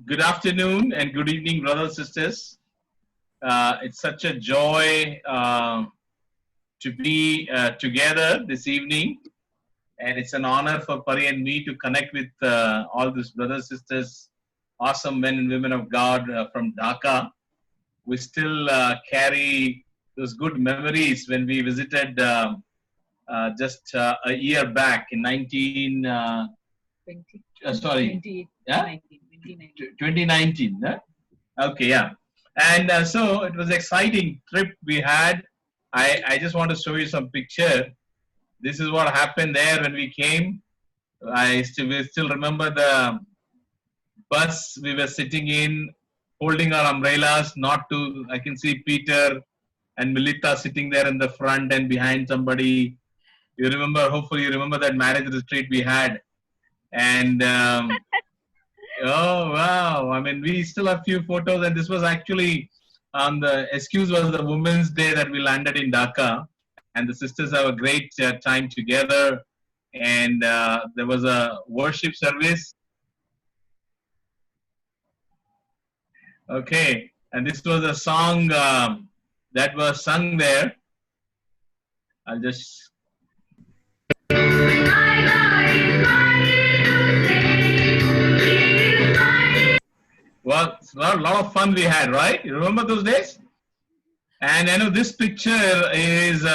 Good afternoon and good evening, brothers and sisters. It's such a joy to be together this evening, and it's an honor for Pari and me to connect with all these brothers and sisters, awesome men and women of God from Dhaka. We still carry those good memories when we visited just a year back in 20, sorry, 20, yeah, 2019. Huh? Okay, yeah. And so it was exciting trip we had. I just want to show you some picture. This is what happened there when we came. We still remember the bus we were sitting in, holding our umbrellas. Not to, I can see Peter and Milita sitting there in the front and behind somebody. You remember? Hopefully, you remember that marriage retreat we had. And oh wow! I mean, we still have few photos, and this was actually on the excuse was the Women's Day that we landed in Dhaka, and the sisters have a great time together. And there was a worship service. Okay, and this was a song that was sung there. I'll just. Well, it's a lot of fun we had, right? You remember those days? And I know this picture is,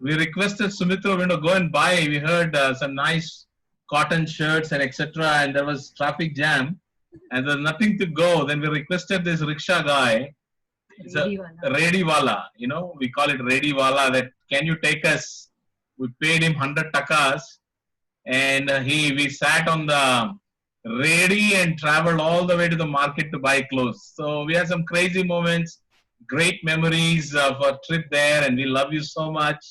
we requested Sumitra to go and buy. We heard some nice cotton shirts and etc. And there was traffic jam and there was nothing to go. Then we requested this rickshaw guy. It's a Rediwala, we call it Rediwala, that can you take us? We paid him 100 takas and we sat on the ready and traveled all the way to the market to buy clothes. So we had some crazy moments, great memories of a trip there, and we love you so much.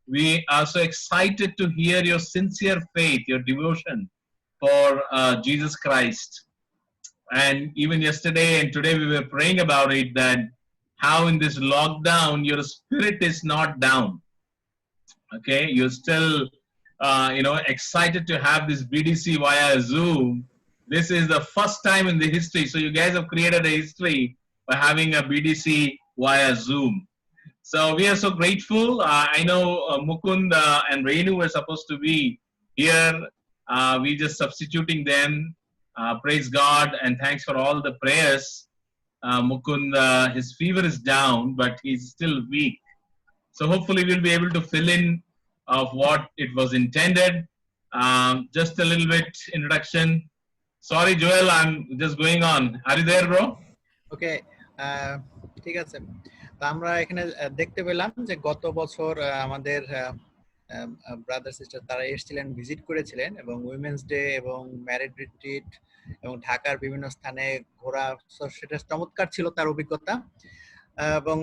We are so excited to hear your sincere faith, your devotion for Jesus Christ. And even yesterday and today we were praying about it, that how in this lockdown your spirit is not down. Okay, you're still excited to have this BDC via Zoom. This is the first time in the history. So you guys have created a history by having a BDC via Zoom. So we are so grateful. I know Mukund and Renu were supposed to be here. We just substituting them. Praise God and thanks for all the prayers. Mukund, his fever is down, but he's still weak. So hopefully we'll be able to fill in of what it was intended. Just a little bit introduction. Sorry, Joel, I'm just going on. Are you there, bro? Okay, ঠিক আছে। তো আমরা এখানে দেখতে পেলাম যে গত বছর আমাদের ব্রাদার সিস্টার তারা এসেছিলেন, ভিজিট করেছিলেন এবং উইমেন্স ডে এবং ম্যারেজ রিট্রিট এবং ঢাকার বিভিন্ন স্থানে ঘোরা, সেটা চমৎকার ছিল তার অভিজ্ঞতা। এবং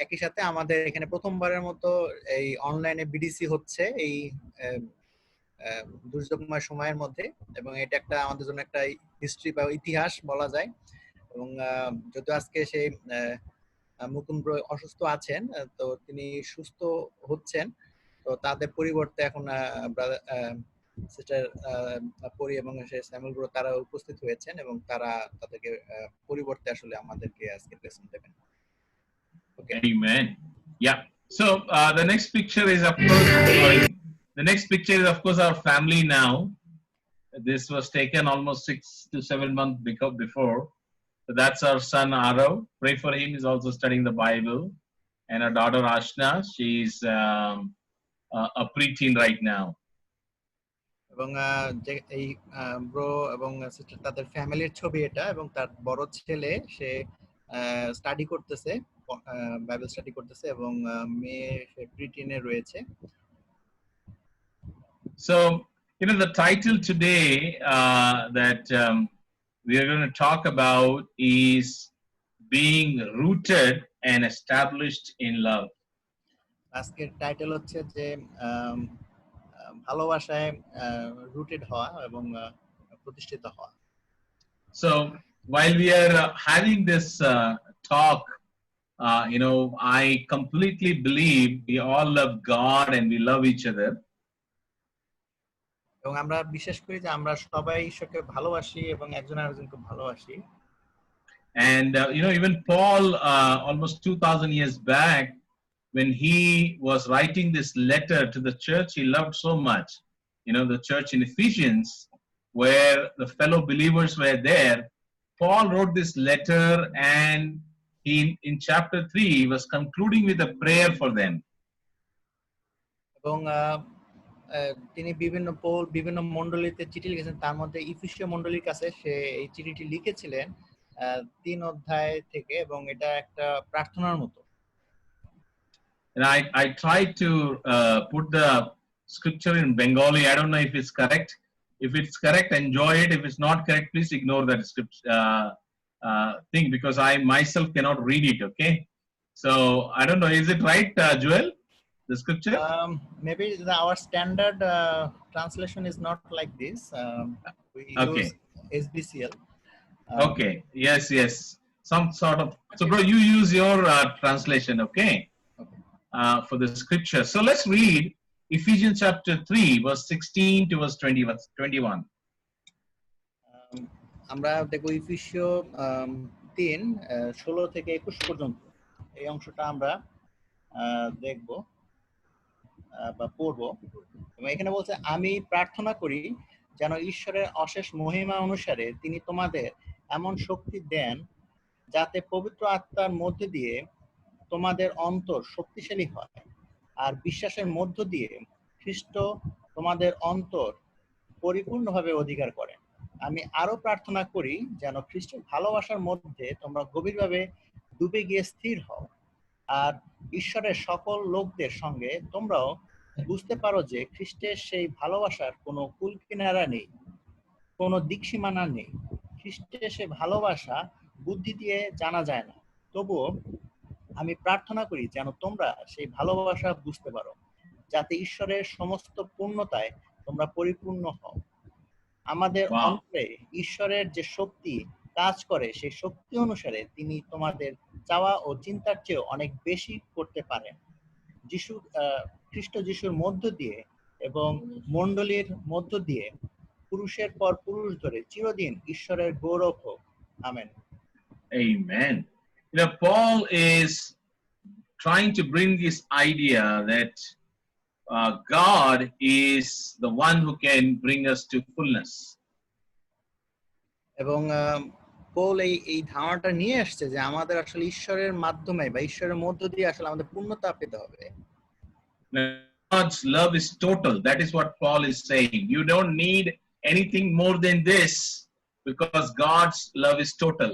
একই সাথে আমাদের এখানে প্রথমবারের মতো এই অনলাইনে বিডিসি হচ্ছে এই দুর্যোগময় সময়ের মধ্যে, এবং এটা একটা আমাদের জন্য একটা হিস্ট্রি বা ইতিহাস বলা যায়। এবং যদিও আজকে সেই মুকুন্দ অসুস্থ আছেন, তো তিনি সুস্থ হচ্ছেন, তো তাদের পরিবর্তে এখন সিস্টার পরি এবং স্যামুয়েল ব্রো তারা উপস্থিত হয়েছেন এবং তারা তাদেরকে পরিবর্তে আসলে আমাদেরকে আজকে প্রেজেন্ট দেবেন। Okay. Amen. Yeah. So the next picture is, of course, the next picture is, of course, our family now. This was taken almost 6 to 7 months before. So that's our son Arav. Pray for him. He's also studying the Bible. And our daughter Ashna. She's a preteen right now. এবং এই bro এবং sister তাদের ফ্যামিলির ছবি এটা, এবং তার বড় ছেলে সে স্টাডি করতেছে, বাইবেল স্টাডি করতেছে, এবং মেয়ে প্রিটিনে রয়েছে। So the title today that we are going to talk about is being rooted and established in love. আজকের টাইটেল হচ্ছে যে ভালোবাসায় রুটেড হওয়া এবং প্রতিষ্ঠিত হওয়া। So while we are having this talk, I completely believe we all love God and we love each other. এবং আমরা বিশ্বাস করি যে আমরা সবাই ঈশ্বরকে ভালোবাসি এবং একজন আরেকজনকে ভালোবাসি। And even Paul, almost 2,000 years back, when he was writing this letter to the church he loved so much, the church in Ephesians, where the fellow believers were there, Paul wrote this letter, and he, in chapter 3, he was concluding with a prayer for them. এবং তিনি বিভিন্ন মণ্ডলীতে চিঠি লিখেছেন, তার মধ্যে ইফিসীয় মণ্ডলীর কাছে সে এই চিঠিটি লিখেছিলেন 3 অধ্যায় থেকে, এবং এটা একটা প্রার্থনার মতো। And I tried to put the scripture in Bengali. I don't know if it's correct. If it's correct, enjoy it. If it's not correct, please ignore that thing, because I myself cannot read it. Okay, so I don't know. Is it right, Joel? The scripture? Maybe our standard translation is not like this. We use SBCL. Okay. Yes. Some sort of. So, bro, you use your translation. Okay. For the scripture. So let's read Ephesians chapter 3, verse 16 to verse 21. আমরা দেখব ইফিসীয় 3 16 থেকে 21 পর্যন্ত এই অংশটা আমরা দেখব বা পড়ব। এবং এখানে বলছে, আমি প্রার্থনা করি যেন ঈশ্বরের অশেষ মহিমা অনুসারে তিনি তোমাদের এমন শক্তি দেন যাতে পবিত্র আত্মার মধ্য দিয়ে তোমাদের অন্তর শক্তিশালী হয়, আর বিশ্বাসের মধ্য দিয়ে খ্রিস্ট তোমাদের অন্তর পরিপূর্ণভাবে অধিকার করেন। আমি আরো প্রার্থনা করি যেন খ্রিস্টের ভালোবাসার মধ্যে তোমরা গভীরভাবে ডুবে গিয়ে স্থির হও, আর ঈশ্বরের সকল লোকদের সঙ্গে তোমরাও বুঝতে পারো যে খ্রিস্টের সেই ভালোবাসার কোনো কুল কিনারা নেই, কোনো দিকসীমানা নেই। খ্রিস্টের সেই ভালোবাসা বুদ্ধি দিয়ে জানা যায় না, তবুও আমি প্রার্থনা করি যেন তোমরা সেই ভালোবাসা বুঝতে পারো, যাতে ঈশ্বরের সমস্ত পূর্ণতায় তোমরা পরিপূর্ণ হও। আমাদের অন্তরে ঈশ্বরের যে শক্তি কাজ করে, সেই শক্তি অনুসারে তিনি তোমাদের চাওয়া ও চিন্তার চেয়ে অনেক বেশি করতে পারেন, খ্রিস্ট যিশুর মধ্য দিয়ে এবং মণ্ডলীর মধ্য দিয়ে পুরুষের পর পুরুষ ধরে চিরদিন ঈশ্বরের গৌরব হোক। Amen. Amen. Paul is trying to bring this idea that God is the one who can bring us to fullness. এবং পৌল এই ধারণাটা নিয়ে আসছে যে আমাদের আসলে ঈশ্বরের মাধ্যমে বা ঈশ্বরের মধ্য দিয়ে আসলে আমাদের পূর্ণতা পেতে হবে। God's love is total. That is what Paul is saying. You don't need anything more than this, because God's love is total.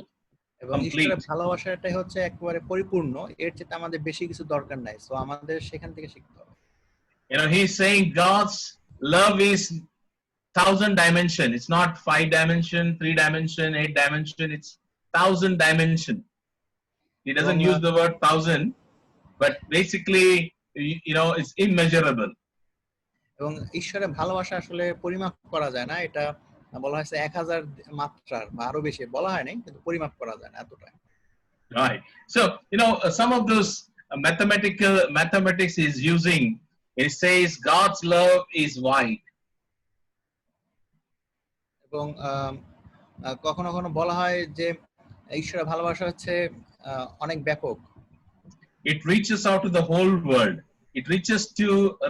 এবং ঈশ্বরের ভালোবাসাটাই হচ্ছে একেবারে পরিপূর্ণ, এর চেয়ে আমাদের বেশি কিছু দরকার নাই। সো আমাদের সেখান থেকে শিখতে হবে। He's saying God's love is 1,000 dimension. It's not 5 dimension, 3 dimension, 8 dimension. It's 1,000 dimension. He doesn't use the word 1,000, but basically, it's immeasurable. এবং ঈশ্বরের ভালোবাসা আসলে পরিমাপ করা যায় না। এটা বলা হয়েছে 1000 মাত্রার বা আরো বেশি, বলা হয় নাই, কিন্তু পরিমাপ করা যায় না এতটা। Right. So, some of those mathematics is using, it says God's love is wide. এবং কখনো কখনো বলা হয় যে ঈশ্বরের ভালোবাসা হচ্ছে অনেক ব্যাপক। It reaches out to the whole world. It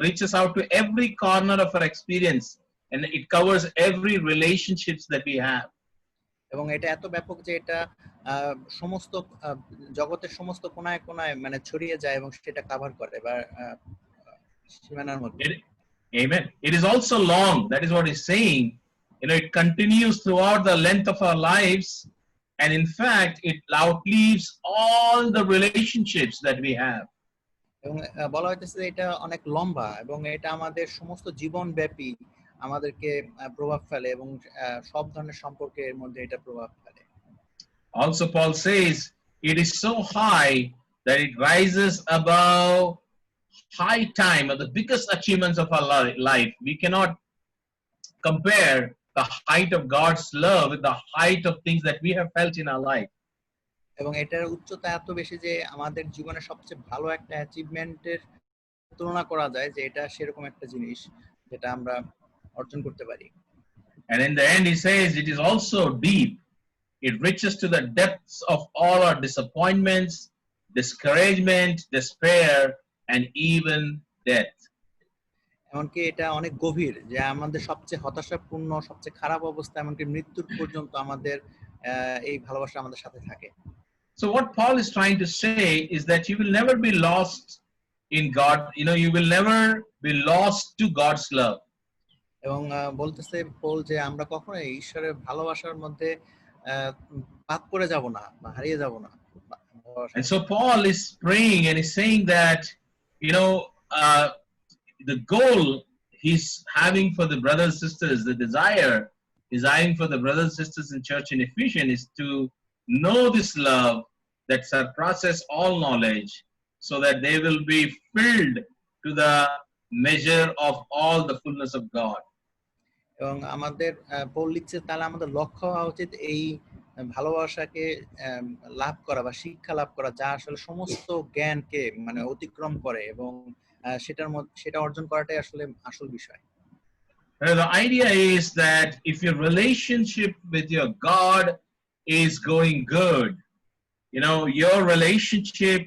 reaches out to every corner of our experience, and it covers every relationships that we have. এবং এটা এত ব্যাপক যে এটা সমস্ত জগতের সমস্ত কোণায় কোণায় মানে ছড়িয়ে যায় এবং সেটা কভার করে বা সীমানার মধ্যে। Amen. It is also long. That is what he's saying. It continues throughout the length of our lives, and in fact, it outlives all the relationships that we have. এবং বলা হইতেছে যে এটা অনেক লম্বা এবং এটা আমাদের সমস্ত জীবনব্যাপী আমাদেরকে প্রভাব ফেলে এবং সব ধরনের সম্পর্কের মধ্যে এটা প্রভাব ফেলে। Also, Paul says it is so high that it rises above high time or the biggest achievements of our life. We cannot compare the height of God's love with the height of things that we have felt in our life. এবং এটার উচ্চতা এত বেশি যে আমাদের জীবনের সবচেয়ে ভালো একটা অ্যাচিভমেন্টের তুলনা করা যায়, যে এটা সেরকম একটা জিনিস যেটা আমরা অর্জন করতে পারি। And in the end, he says it is also deep. It reaches to the depths of all our disappointments, discouragement, despair, and even death. এমনকি এটা অনেক গভীর, যে আমাদের সবচেয়ে হতাশাপূর্ণ, সবচেয়ে খারাপ অবস্থা, এমনকি মৃত্যুর পর্যন্ত আমাদের এই ভালোবাসা আমাদের সাথে থাকে। So what Paul is trying to say is that you will never be lost in God. You will never be lost to God's love. এবং বলতেছে পৌল যে আমরা কখনোই ঈশ্বরের ভালোবাসার মধ্যে বাদ পড়ে যাব না বা হারিয়ে যাব না। And so Paul is praying and he's saying that, the goal he's having for the brothers and sisters, the desire he's having for the brothers and sisters in church in Ephesians is to know this love that surpasses all knowledge, so that they will be filled to the measure of all the fullness of God. এবং আমাদের Paul লিখছে তাহলে আমাদের লক্ষ্য হওয়া উচিত এই ভালোবাসাকে লাভ করা বা শিক্ষা লাভ করা, যা আসলে সমস্ত জ্ঞানকে মানে অতিক্রম করে, এবং সেটা অর্জন করাটাই আসলে আসল বিষয়। The idea is that if your relationship with your God is going good, your relationship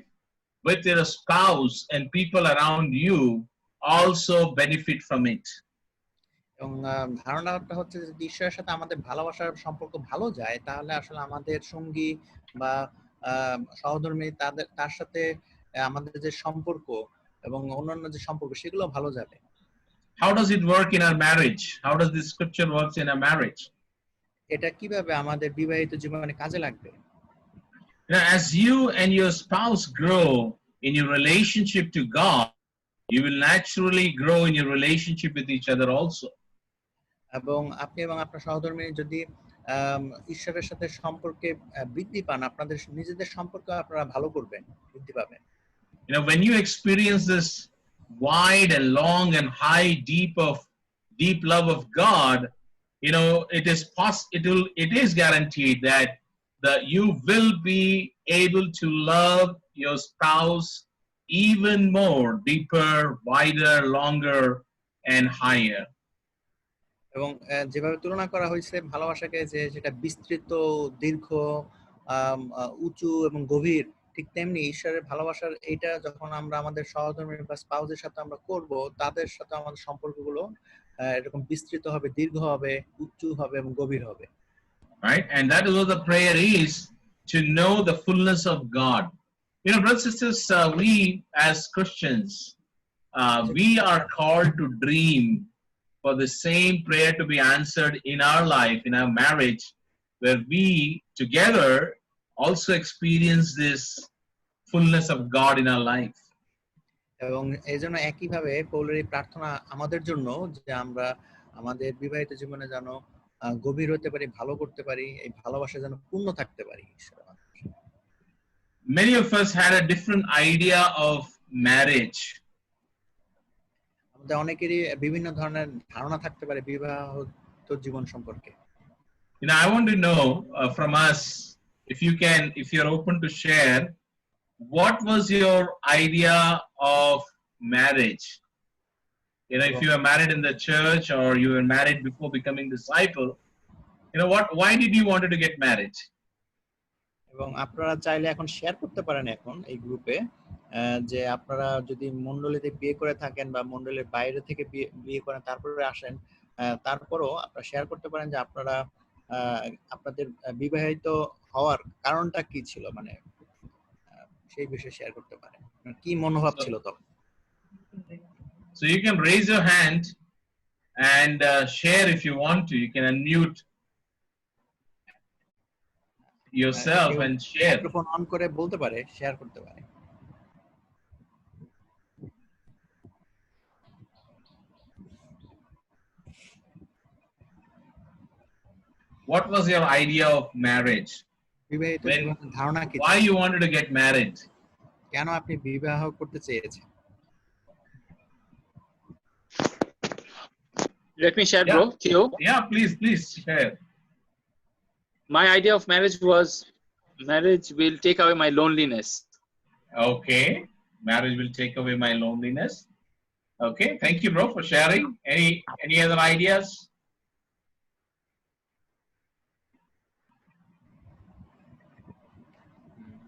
with your spouse and people around you also benefit from it. এবং ধারণাটা হচ্ছে যে ঈশ্বরের সাথে আমাদের ভালোবাসার সম্পর্ক ভালো যায়, তাহলে আসলে আমাদের সঙ্গী বা সহধর্মী তার সাথে আমাদের যে সম্পর্ক এবং অন্যান্য যে সম্পর্ক সেগুলো ভালো যাবে। How does it work in our marriage? How does this scripture works in our marriage? এটা কিভাবে আমাদের বিবাহিত জীবনে কাজে লাগবে? As you and your spouse grow in your relationship to God, you will naturally grow in your relationship with each other also. এবং আপনি এবং আপনার সহধর্মী যদি ঈশ্বরের সাথে সম্পর্কে বৃদ্ধি পান, আপনাদের নিজেদের সম্পর্ক আপনারা ভালো করবেন, বৃদ্ধি পাবেন। When you experience this wide and long and high deep love of God, it is guaranteed that you will be able to love your spouse even more, deeper, wider, longer, and higher. এবং যেভাবে তুলনা করা হয়েছে ভালোবাসাকে, যে যেটা বিস্তৃত, দীর্ঘ, উঁচু এবং গভীর, ঠিক তেমনি ঈশ্বরের ভালোবাসার এইটা যখন আমরা আমাদের সহধর্মী বা স্পাউসের সাথে আমরা করব, তাদের সাথে আমাদের সম্পর্কগুলো এরকম বিস্তৃত হবে, দীর্ঘ হবে, উঁচু হবে এবং গভীর হবে। Right? And that is what the prayer is, to know the fullness of God. Brothers and sisters, we as Christians, we are called to dream for the same prayer to be answered in our life, in our marriage, where we together also experience this fullness of God in our life. এবং এই জন্য একইভাবে পৌলের এই প্রার্থনা আমাদের জন্য, যে আমরা আমাদের বিবাহিত জীবনে যেন গভীর হতে পারি, ভালো করতে পারি, এই ভালোবাসা যেন পূর্ণ থাকতে পারি। Many of us had a different idea of marriage. আমাদের অনেকেরই বিভিন্ন ধরনের ধারণা থাকতে পারে বিবাহিত জীবন সম্পর্কে। I want to know from us, if you're open to share, what was your idea of marriage? If you were married in the church or you were married before becoming disciple, why did you want to get married? এবং আপনারা চাইলে এখন share করতে পারেন এখন এই গ্রুপে, যে আপনারা যদি মণ্ডলীতে বিয়ে করে থাকেন বা মণ্ডলীর বাইরে থেকে বিয়ে করেন তারপরে আসেন, তারপরও আপনারা শেয়ার করতে পারেন যে আপনারা আপনাদের বিবাহিত হওয়ার কারণটা কি ছিল, মানে সেই বিষয়ে শেয়ার করতে পারেন, কি মনোভাব ছিল তখন। So you can raise your hand and share if you want to. You can unmute yourself and share. Microphone on করে বলতে পারে, শেয়ার করতে পারে। What was your idea of marriage? বিবাহিত জীবনের ধারণা কি? Why you wanted to get married? কেন আপনি বিবাহ করতে চেয়েছেন? Let me share, bro. Theo. Yeah, please share. My idea of marriage was, marriage will take away my loneliness. Okay, marriage will take away my loneliness. Okay, thank you, bro, for sharing. Any other ideas?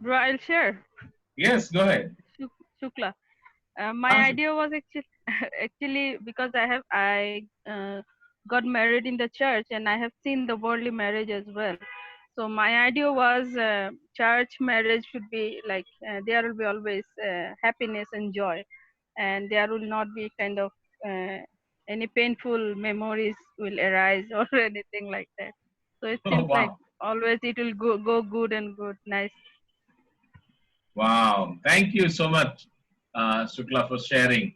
Bro, I'll share. Yes, go ahead. Shukla. My Answer. idea was actually actually because I got married in the church and I have seen the worldly marriage as well. So my idea was church marriage should be like there will be always happiness and joy, and there will not be kind of uh, any painful memories will arise or anything like that. So it Oh, seems like wow. always it will go good and good, nice. Wow. Thank you so much, Shukla, for sharing.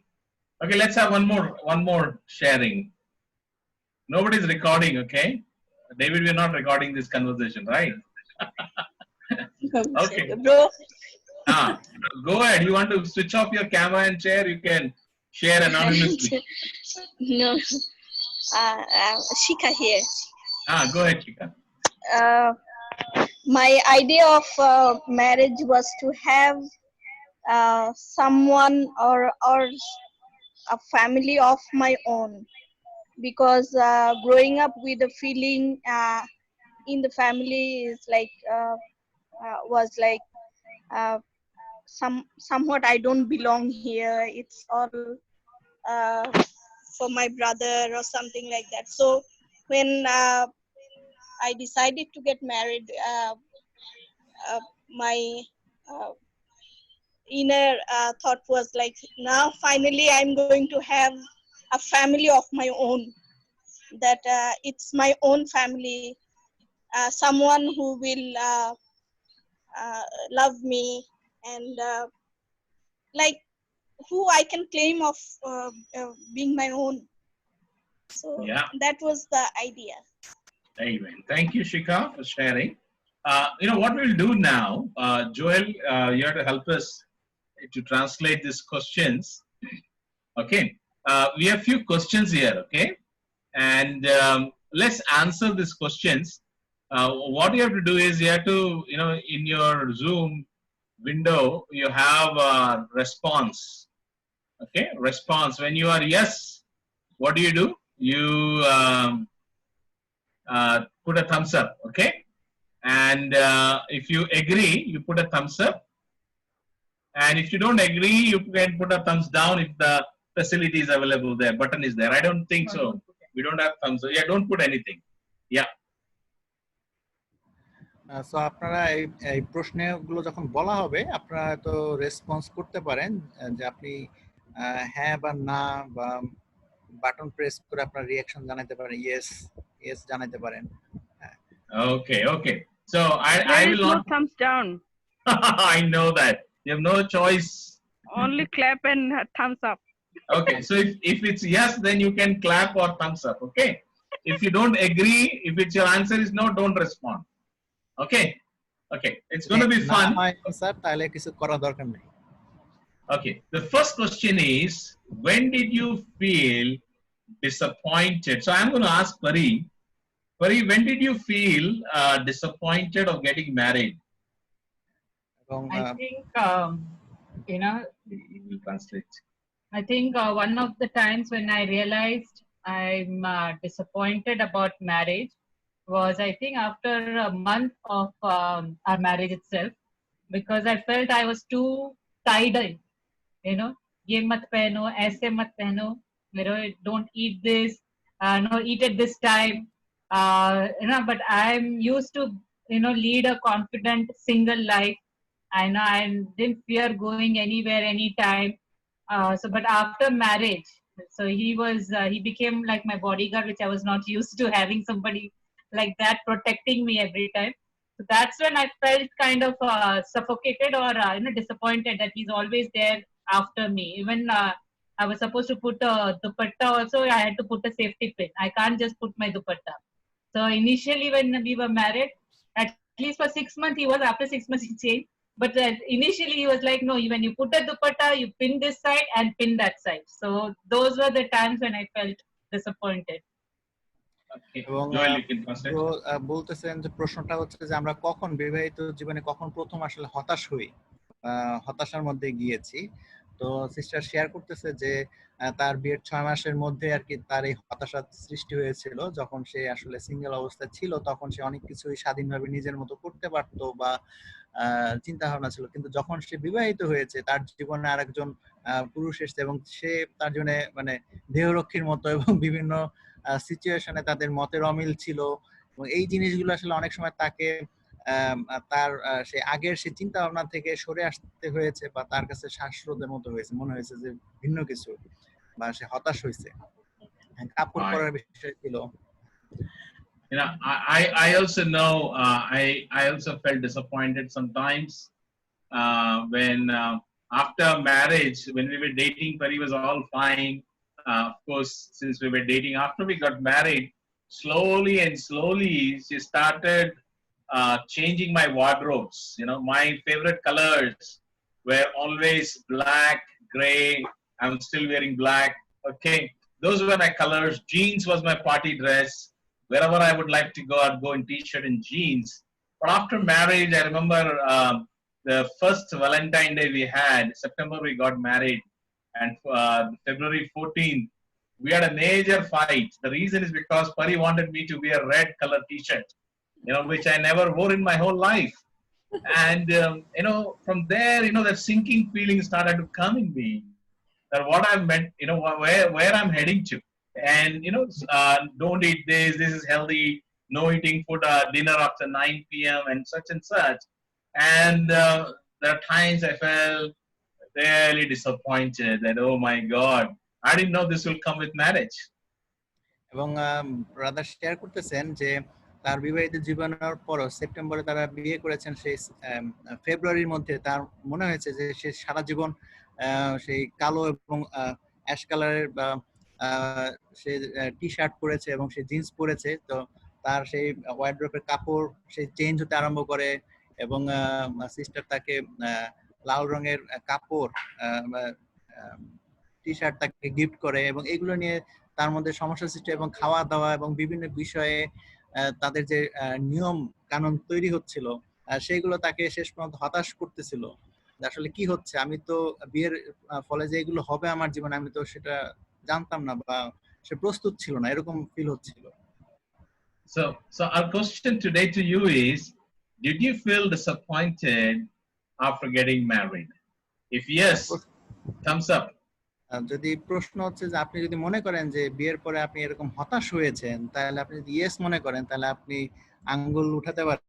Okay, let's have one more sharing. Nobody's recording, okay? David, we're not recording this conversation, right? Okay. Bro, Go ahead. You want to switch off your camera and share? You can share anonymously. no, Shika here. Go ahead, Chika. My idea of marriage was to have someone or a family of my own, because growing up with a feeling in the family is like was like somewhat I don't belong here. It's all for my brother or something like that. So when I decided to get married, my uh, inner thought was like, now finally I'm going to have a family of my own, that it's my own family, someone who will love me, and like who I can claim of being my own. So Yeah. that was the idea. Amen. Thank you, Shika, for sharing. What we'll do now, Joel, you have to help us to translate these questions. Okay. We have few questions here, okay? And let's answer these questions. What you have to do is you have to, in your Zoom window, you have a response. Okay, response. When you are yes, what do? You put a thumbs up, okay? And if you agree, you put a thumbs up. And if you don't agree, you can put a thumbs down if the facility is available there, button is there. I don't think so. We don't have thumbs up. Yeah, don't put anything. Yeah. So আপনারা এই প্রশ্নগুলো যখন বলা হবে আপনারা তো response করতে পারেন, যে আপনি হ্যাঁ বা না বা বাটন প্রেস করে আপনার রিঅ্যাকশন জানাতে পারেন, ইয়েস জানাতে পারেন। Okay. So I There is will no not. thumbs down. I know that. You have no choice. Only clap and thumbs up. Okay, so if it's yes, then you can clap or thumbs up, okay? If you don't agree, if it's your answer is no, don't respond. Okay? It's going to be fun. Sir তাহলে কিছু করা দরকার নেই। Okay, the first question is, when did you feel disappointed? So I'm going to ask Pari. Pari, when did you feel disappointed of getting married? I think, You will translate. I think one of the times when I realized I'm disappointed about marriage was, I think, after a month of our marriage itself, because I felt I was too tied in, ye mat pehno, aise mat pehno, don't eat this, no, eat at this time, but I'm used to, lead a confident single life. I know I didn't fear going anywhere, anytime. But after marriage, so he became like my bodyguard, which I was not used to, having somebody like that protecting me every time. So that's when I felt kind of suffocated or disappointed that he's always there after me. Even I was supposed to put a dupatta also, I had to put a safety pin. I can't just put my dupatta. So initially when we were married, at least for 6 months he was, after 6 months he changed. But initially he was like, no, when you put a dupatta, you pin this side and pin that side. So those were the times when I felt disappointed. এবং বলতেছেন যে প্রশ্নটা হচ্ছে যে আমরা কখন বিবাহিত জীবনে কখন প্রথম আসলে হতাশ হই, হতাশার মধ্যে গিয়েছি। তো সিস্টার শেয়ার করতেছে যে তার বিয়ের 6 মাসের মধ্যে আর কি তার এই হতাশা সৃষ্টি হয়েছিল, যখন সে আসলে সিঙ্গেল অবস্থায় ছিল তখন সে অনেক কিছুই স্বাধীনভাবে নিজের মতো করতে পারতো বা চিন্তা ভাবনা ছিল, কিন্তু যখন সে বিবাহিত হয়েছে তার জীবনে আরেকজন পুরুষ এসেছে এবং সে তার জন্য মানে দেহরক্ষীর মতো এবং বিভিন্ন সিচুয়েশনে তাদের মতের অমিল ছিল, এবং এই জিনিসগুলো আসলে অনেক সময় তাকে তার সে আগের সে চিন্তা ভাবনা থেকে সরে আসতে হয়েছে বা তার কাছে শ্বাসরোধের মতো হয়েছে, মনে হয়েছে যে ভিন্ন কিছু, বা সে হতাশ হয়েছে। কাপড় পরার বিষয় ছিল। You know, I also know, I also felt disappointed sometimes when after marriage, when we were dating, Pari was all fine. Of course, since we were dating, after we got married, slowly and slowly she started changing my wardrobes. You know, my favorite colors were always black, gray. I'm still wearing black. Okay, those were my colors. Jeans was my party dress. Wherever I would like to go, I'd go in t-shirt and jeans. But after marriage, I remember the first Valentine Day we had, September we got married, and February 14th, we had a major fight. The reason is because Pari wanted me to wear red color t-shirt, you know, which I never wore in my whole life. And, you know, from there, you know, that sinking feeling started to come in me, that what I'm meant, you know, where I'm heading to. And, you know, don't eat this, this is healthy, no eating food, dinner after 9 p.m. and such. And there are times I felt really disappointed that, oh my God, I didn't know this will come with marriage. এবং brother share করতেছেন যে তার বিবাহিত জীবনের পরও সেপ্টেম্বরে তারা বিয়ে করেছেন, সেই ফেব্রুয়ারির মধ্যে তার মনে হয়েছে যে সে সারা জীবন সেই কালো এবং অ্যাশ কালারের সে টি শার্ট পরেছে এবং সে জিন্স পরেছে, তো তার সেই ওয়ার্ড্রোবের কাপড় সে চেঞ্জ হতে আরম্ভ করে, এবং সিস্টার তাকে লাল রঙের কাপড় টি শার্ট তাকে গিফট করে, এবং এগুলো নিয়ে তার মধ্যে সমস্যা সৃষ্টি এবং খাওয়া দাওয়া এবং বিভিন্ন বিষয়ে তাদের যে নিয়ম কানুন তৈরি হচ্ছিল সেইগুলো তাকে শেষ পর্যন্ত হতাশ করতেছিল। আসলে কি হচ্ছে, আমি তো বিয়ের ফলে যে এগুলো হবে আমার জীবনে আমি তো সেটা জানতাম না বা সে প্রস্তুত ছিল না, এরকম ফিল হচ্ছিল। So our question today to you is, did you feel disappointed after getting married? If yes, thumbs up. যদি প্রশ্ন হচ্ছে যে আপনি যদি মনে করেন যে বিয়ের পরে আপনি এরকম হতাশ হয়েছেন, তাহলে আপনি যদি ইয়েস মনে করেন তাহলে আপনি আঙ্গুল উঠাতে পারেন।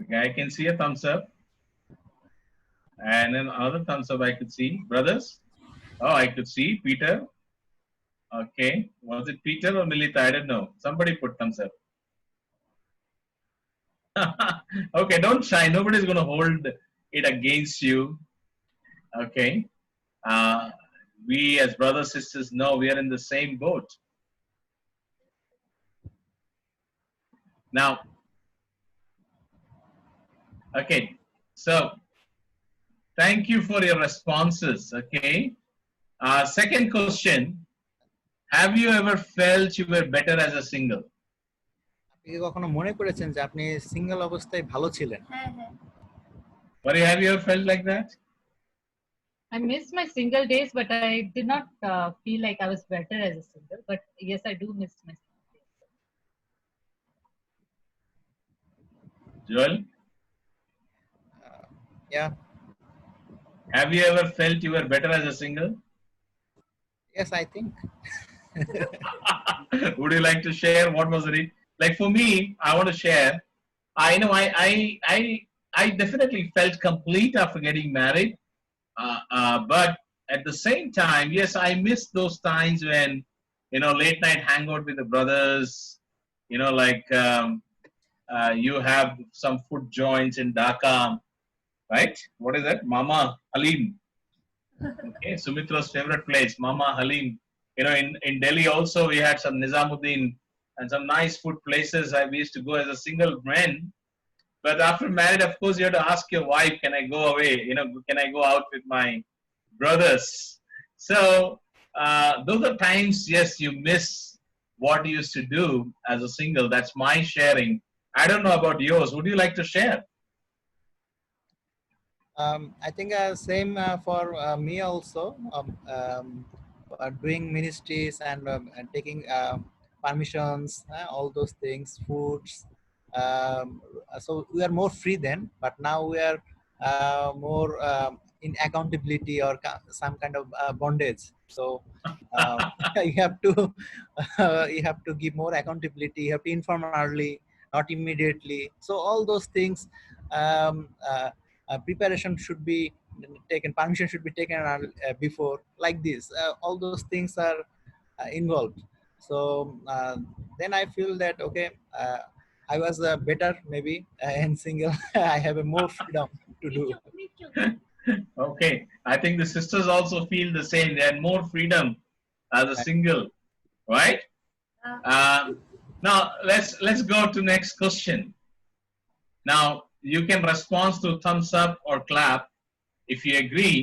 Okay, I can see a thumbs up. And then another thumbs up I could see. Brothers? Oh, I could see Peter. Okay. Was it Peter or Milita? I don't know. Somebody put thumbs up. Okay, don't shy. Nobody's going to hold it against you. Okay. We as brothers, sisters know we are in the same boat. Now, okay. So, thank you for your responses. Okay. Second question. Have you ever felt you were better as a single? আপনি কি কখনো মনে করেছেন যে আপনি single অবস্থায় ভালো ছিলেন? Or have you ever felt like that? I miss my single days, but I did not feel like I was better as a single. But yes, I do miss my single days. Joel? Yeah. Have you ever felt you were better as a single? Yes, I think. Would you like to share what was it? Like for me, I want to share. I know I definitely felt complete after getting married. But at the same time, yes, I miss those times when, you know, late night hangout with the brothers, you know, like you have some food joints in Dhaka, right? What is that? Mama Halim. Okay, Sumitra's favorite place, Mama Halim. You know, in Delhi also we had some Nizamuddin and some nice food places we used to go as a single man. But after married, of course, you have to ask your wife, can I go away? You know, can I go out with my brothers? So those are times, yes, you miss what you used to do as a single. That's my sharing. I don't know about yours. Would you like to share? I think same for me also. Doing ministries and taking permissions, all those things, foods. So we are more free then, but now we are more in accountability or some kind of bondage. So you have to you have to give more accountability. You have to inform early, not immediately. So all those things. Um, uh, Preparation should be taken, permission should be taken before, like this, all those things are involved. So then I feel that okay, I was better maybe and single. I have a more freedom to do. Okay, I think the sisters also feel the same. They had more freedom as a single, right? Now let's go to next question. Now you can respond to thumbs up or clap if you agree.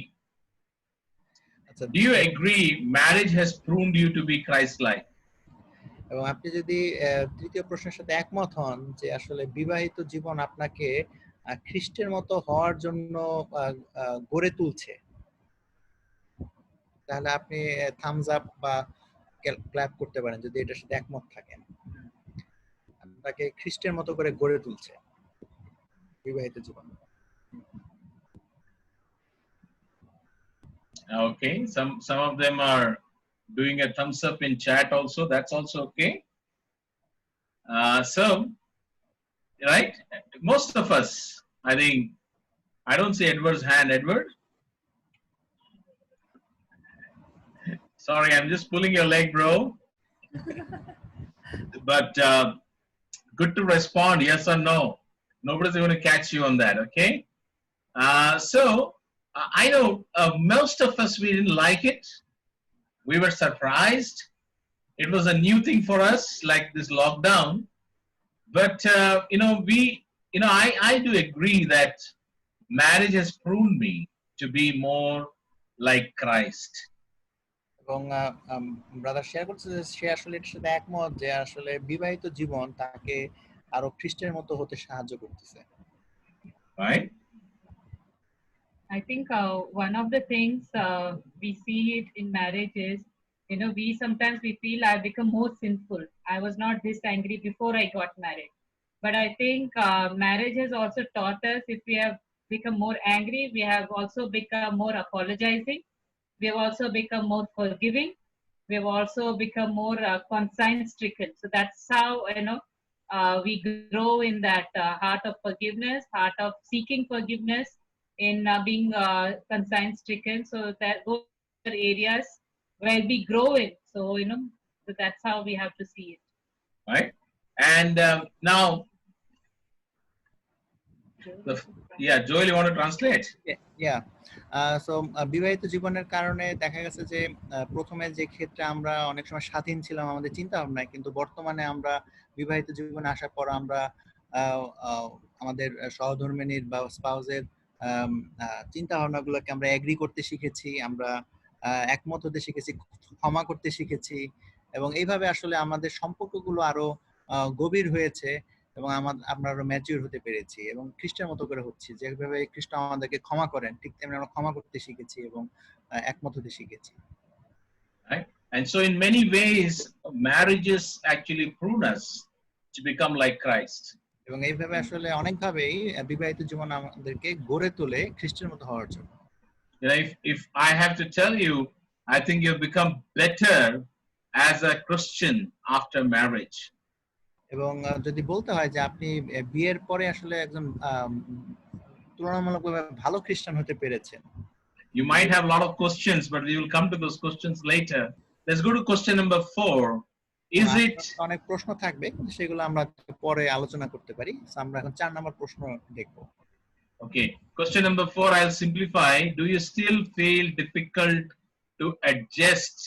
আচ্ছা, Do you agree marriage has pruned you to be Christ-like? এবং আপনি যদি তৃতীয় প্রশ্নের সাথে একমত হন যে আসলে বিবাহিত জীবন আপনাকে খ্রিস্টের মতো হওয়ার জন্য গড়ে তুলছে, তাহলে আপনি থামস আপ বা ক্ল্যাপ করতে পারেন যদি এটার সাথে একমত থাকেন। আপনাকে খ্রিস্টের মতো করে গড়ে তুলছে বিবাহিত জীবন। Okay, some of them are doing a thumbs up in chat also. That's also okay. So, right, most of us, I think, I don't see Edward's hand. Edward? Sorry, I'm just pulling your leg, bro. But good to respond, yes or no. Nobody's going to catch you on that, okay? So, I know most of us, we didn't like it. We were surprised. It was a new thing for us, like this lockdown. But, I do agree that marriage has pruned me to be more like Christ. এবং brother share করছে যে সে আসলে এর সাথে একমত যে আসলে বিবাহিত জীবন তাকে আরো খ্রিস্টের মতো হতে সাহায্য করতেছে। Right? I think one of the things we see it in marriage is, we sometimes we feel I've become more sinful. I was not this angry before I got married. But I think marriage has also taught us, if we have become more angry, we have also become more apologizing. We have also become more forgiving. We have also become more conscience stricken. So that's how, we grow in that heart of forgiveness, heart of seeking forgiveness, in being conscience stricken. So that those are areas where we grow in. So, so that's how we have to see it. Right? And now, Joel, you want to translate? Yeah. So বিবাহিত জীবনের কারণে দেখা গেছে যে প্রথমে যে ক্ষেত্রে আমরা অনেক সময় স্বাধীন ছিলাম আমাদের চিন্তা ভাবনায়, কিন্তু বর্তমানে আমরা বিবাহিত জীবনে আসার পর আমরা আমাদের সহধর্মিণীর বা স্পাউসের চিন্তা ভাবনাগুলোকে আমরা এগ্রি করতে শিখেছি, আমরা একমত হতে শিখেছি, ক্ষমা করতে শিখেছি, এবং এইভাবে আসলে আমাদের সম্পর্কগুলো আরো গভীর হয়েছে এবং আমরা আরো ম্যাচিউর হতে পেরেছি এবং খ্রিস্টের মতো করে হচ্ছি। যেভাবে খ্রিস্ট আমাদেরকে ক্ষমা করেন ঠিক তেমনি আমরা ক্ষমা করতে শিখেছি এবং একমত হতে শিখেছি। Right? And so in many ways, marriages actually prune us to become like Christ. এবং এইভাবে আসলে অনেকভাবেই বিবাহিত জীবন আমাদেরকে গড়ে তোলে খ্রিস্টের মতো হওয়ার জন্য। If I have to tell you, I think you've become better as a Christian after marriage. এবং যদি বলতে হয় যে আপনি বিয়ের পরে আসলে একজন তুলনামূলকভাবে ভালো খ্রিস্টান হতে পেরেছেন। You might have a lot of questions, but we will come to those questions later. Let's go to question number 4. Is it অনেক প্রশ্ন থাকবে, সেগুলো আমরা পরে আলোচনা করতে পারি। আমরা এখন 4 নম্বর প্রশ্ন দেখব। Okay, question number 4, I'll simplify. Do you still feel difficult to adjust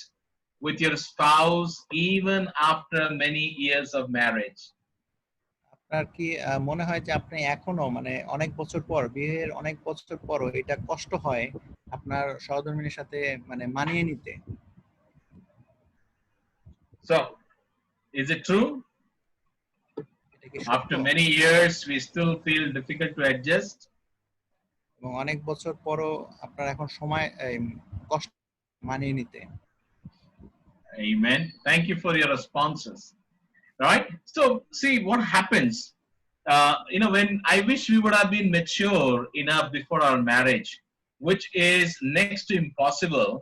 with your spouse even after many years of marriage? আপনার কি মনে হয় যে আপনি এখনো মানে অনেক বছর পর, বিয়ের অনেক বছর পরও এটা কষ্ট হয় আপনার সহধর্মিণীর সাথে মানে মানিয়ে নিতে? So, is it true? After many years, we still feel difficult to adjust? এবং অনেক বছর পরও আপনার এখন সময় কষ্ট মানিয়ে নিতে। Amen. Thank you for your responses. Right? So, see what happens. When I wish we would have been mature enough before our marriage, which is next to impossible,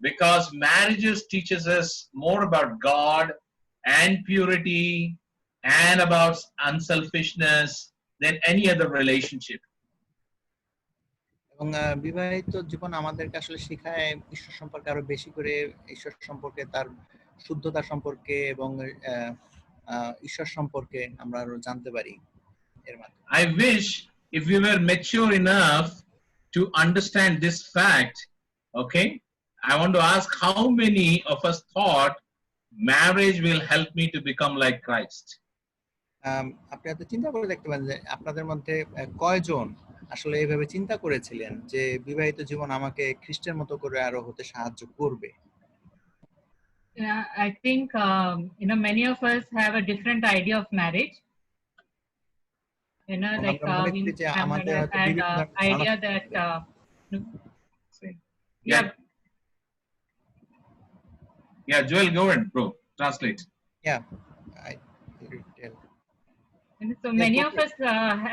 because marriages teaches us more about God and purity and about unselfishness than any other relationship. এবং বিবাহিত জীবন আমাদেরকে আসলে শেখায় ঈশ্বর সম্পর্কে আরো বেশি করে, ঈশ্বর সম্পর্কে, তার শুদ্ধতা সম্পর্কে এবং ঈশ্বর সম্পর্কে আমরা আরো জানতে পারি এর মাধ্যমে। I wish if we were mature enough to understand this fact, okay, I want to ask how many of us thought marriage will help me to become like Christ? আপনি এত চিন্তা করে দেখতে পারেন যে আপনাদের মধ্যে কয়জন আসলে এইভাবে চিন্তা করেছিলেন যে বিবাহিত জীবন আমাকে খ্রিস্টের মতো করে আরো হতে সাহায্য করবে? Yeah, I think many of us have a different idea of marriage. Like we had idea that Yeah, Joel, go ahead, bro. Translate. Yeah, I will tell. And so many of us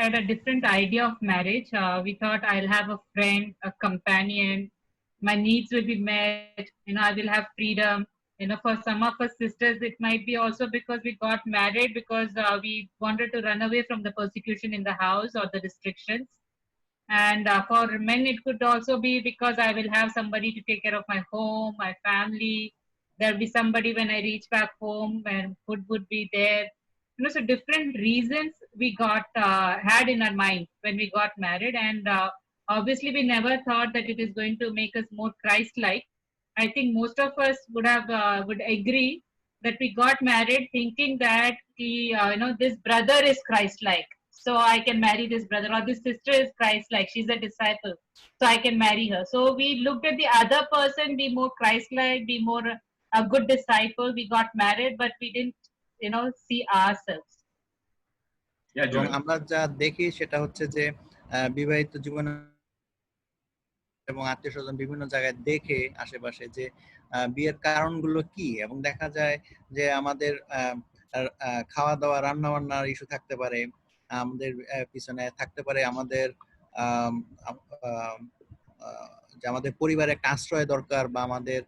had a different idea of marriage. We thought I'll have a friend, a companion, my needs will be met, I will have freedom. For some of us sisters, it might be also because we got married because we wanted to run away from the persecution in the house or the restrictions. And for men, it could also be because I will have somebody to take care of my home, my family. There'll be somebody when I reach back home and food would be there. So different reasons we got had in our mind when we got married, and obviously we never thought that it is going to make us more Christ-like. I think most of us would agree that we got married thinking that this brother is Christ-like, so I can marry this brother, or this sister is Christ-like, she's a disciple, so I can marry her. So we looked at the other person, be more Christ-like, be more a good disciple. We got married, but we didn't see ourselves. এবং আমরা যা দেখি সেটা হচ্ছে যে বিবাহিত জীবন এবং আত্মীয়স্বজন বিভিন্ন জায়গায় দেখে আশেপাশে যে বিয়ের কারণগুলো কি, এবং দেখা যায় যে আমাদের খাওয়া দাওয়া, রান্না বান্নার ইস্যু থাকতে পারে, আমাদের পিছনে থাকতে পারে আমাদের যে আমাদের পরিবারে একটা আশ্রয় দরকার বা আমাদের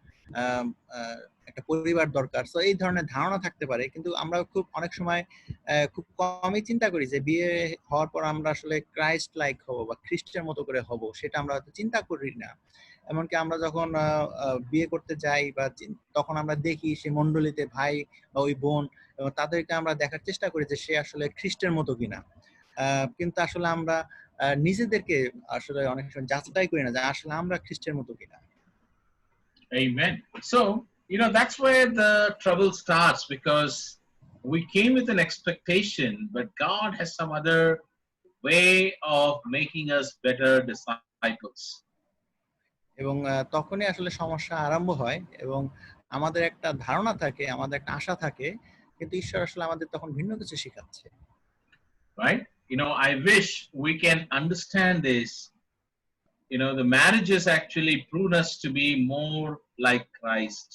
একটা পরিবার দরকার। সো এই ধরনের ধারণা থাকতে পারে, কিন্তু আমরা অনেক সময় খুব কমই চিন্তা করি যে বিয়ে হওয়ার পর আমরা আসলে ক্রাইস্ট লাইক হব বা খ্রিস্টের মতো করে হব, সেটা আমরা হয়তো চিন্তা করি না। এমনকি আমরা যখন বিয়ে করতে যাই বা তখন আমরা দেখি সেই মণ্ডলীতে ভাই বা ওই বোন, এবং তাদেরকে আমরা দেখার চেষ্টা করি যে সে আসলে খ্রিস্টের মতো কিনা, কিন্তু আসলে আমরা নিজেদেরকে আসলে অনেক সময় যাচাই করি না যে আসলে আমরা খ্রিস্টের মতো কিনা। Amen. So that's where the trouble starts, because we came with an expectation, but God has some other way of making us better disciples. এবং তখনই আসলে সমস্যা আরম্ভ হয়, এবং আমাদের একটা ধারণা থাকে, আমাদের একটা আশা থাকে, কিন্তু ঈশ্বর আসলে আমাদের তখন ভিন্ন কিছু শেখাচ্ছে। Right? I wish we can understand this. The marriages actually prune us to be more like Christ.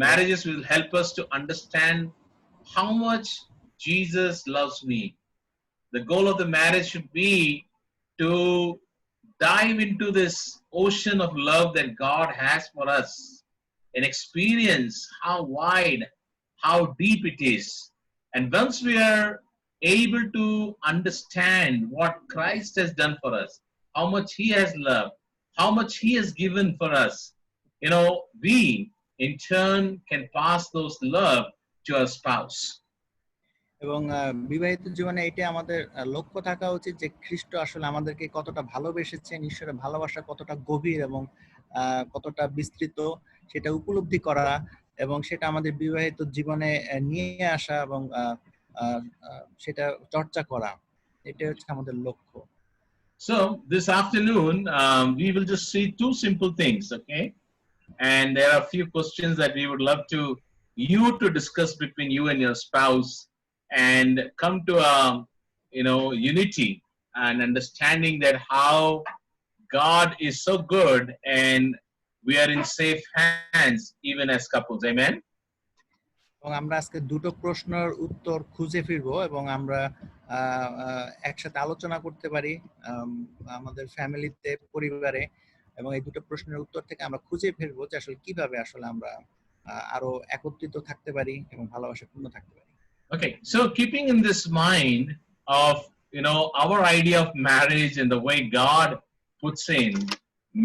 Marriages will help us to understand how much Jesus loves me. The goal of the marriage should be to dive into this ocean of love that God has for us and experience how wide, how deep it is. And once we are able to understand what Christ has done for us, how much He has loved, how much He has given for us, we in turn can pass those love to our spouse. এবং বিবাহিত জীবনে এটা আমাদের লক্ষ্য থাকা উচিত যে খ্রিস্ট আসলে আমাদেরকে কতটা ভালোবেসেছেন, ঈশ্বরের ভালোবাসা কতটা গভীর এবং কতটা বিস্তৃত সেটা উপলব্ধি করা, এবং সেটা আমাদের বিবাহিত জীবনে নিয়ে আসা এবং সেটা চর্চা করা, এটা হচ্ছে আমাদের লক্ষ্য। So this afternoon we will just see two simple things, okay? And there are a few questions that we would love you to discuss between you and your spouse, and come to a unity and understanding that how God is so good and we are in safe hands even as couples. Amen. এবং আমরা আজকে দুটো প্রশ্নের উত্তর খুঁজে ফিরবো এবং আমরা একসাথে আলোচনা করতে পারি আমাদের ফ্যামিলিতে, পরিবারে, এবং এই দুটো প্রশ্নের উত্তর থেকে আমরা খুঁজে ফিরবো যে আসলে কিভাবে আসলে আমরা আরো একত্রিত থাকতে পারি এবং ভালোবাসাপূর্ণ থাকতে পারি। Okay, so keeping in this mind of our idea of marriage and the way God puts in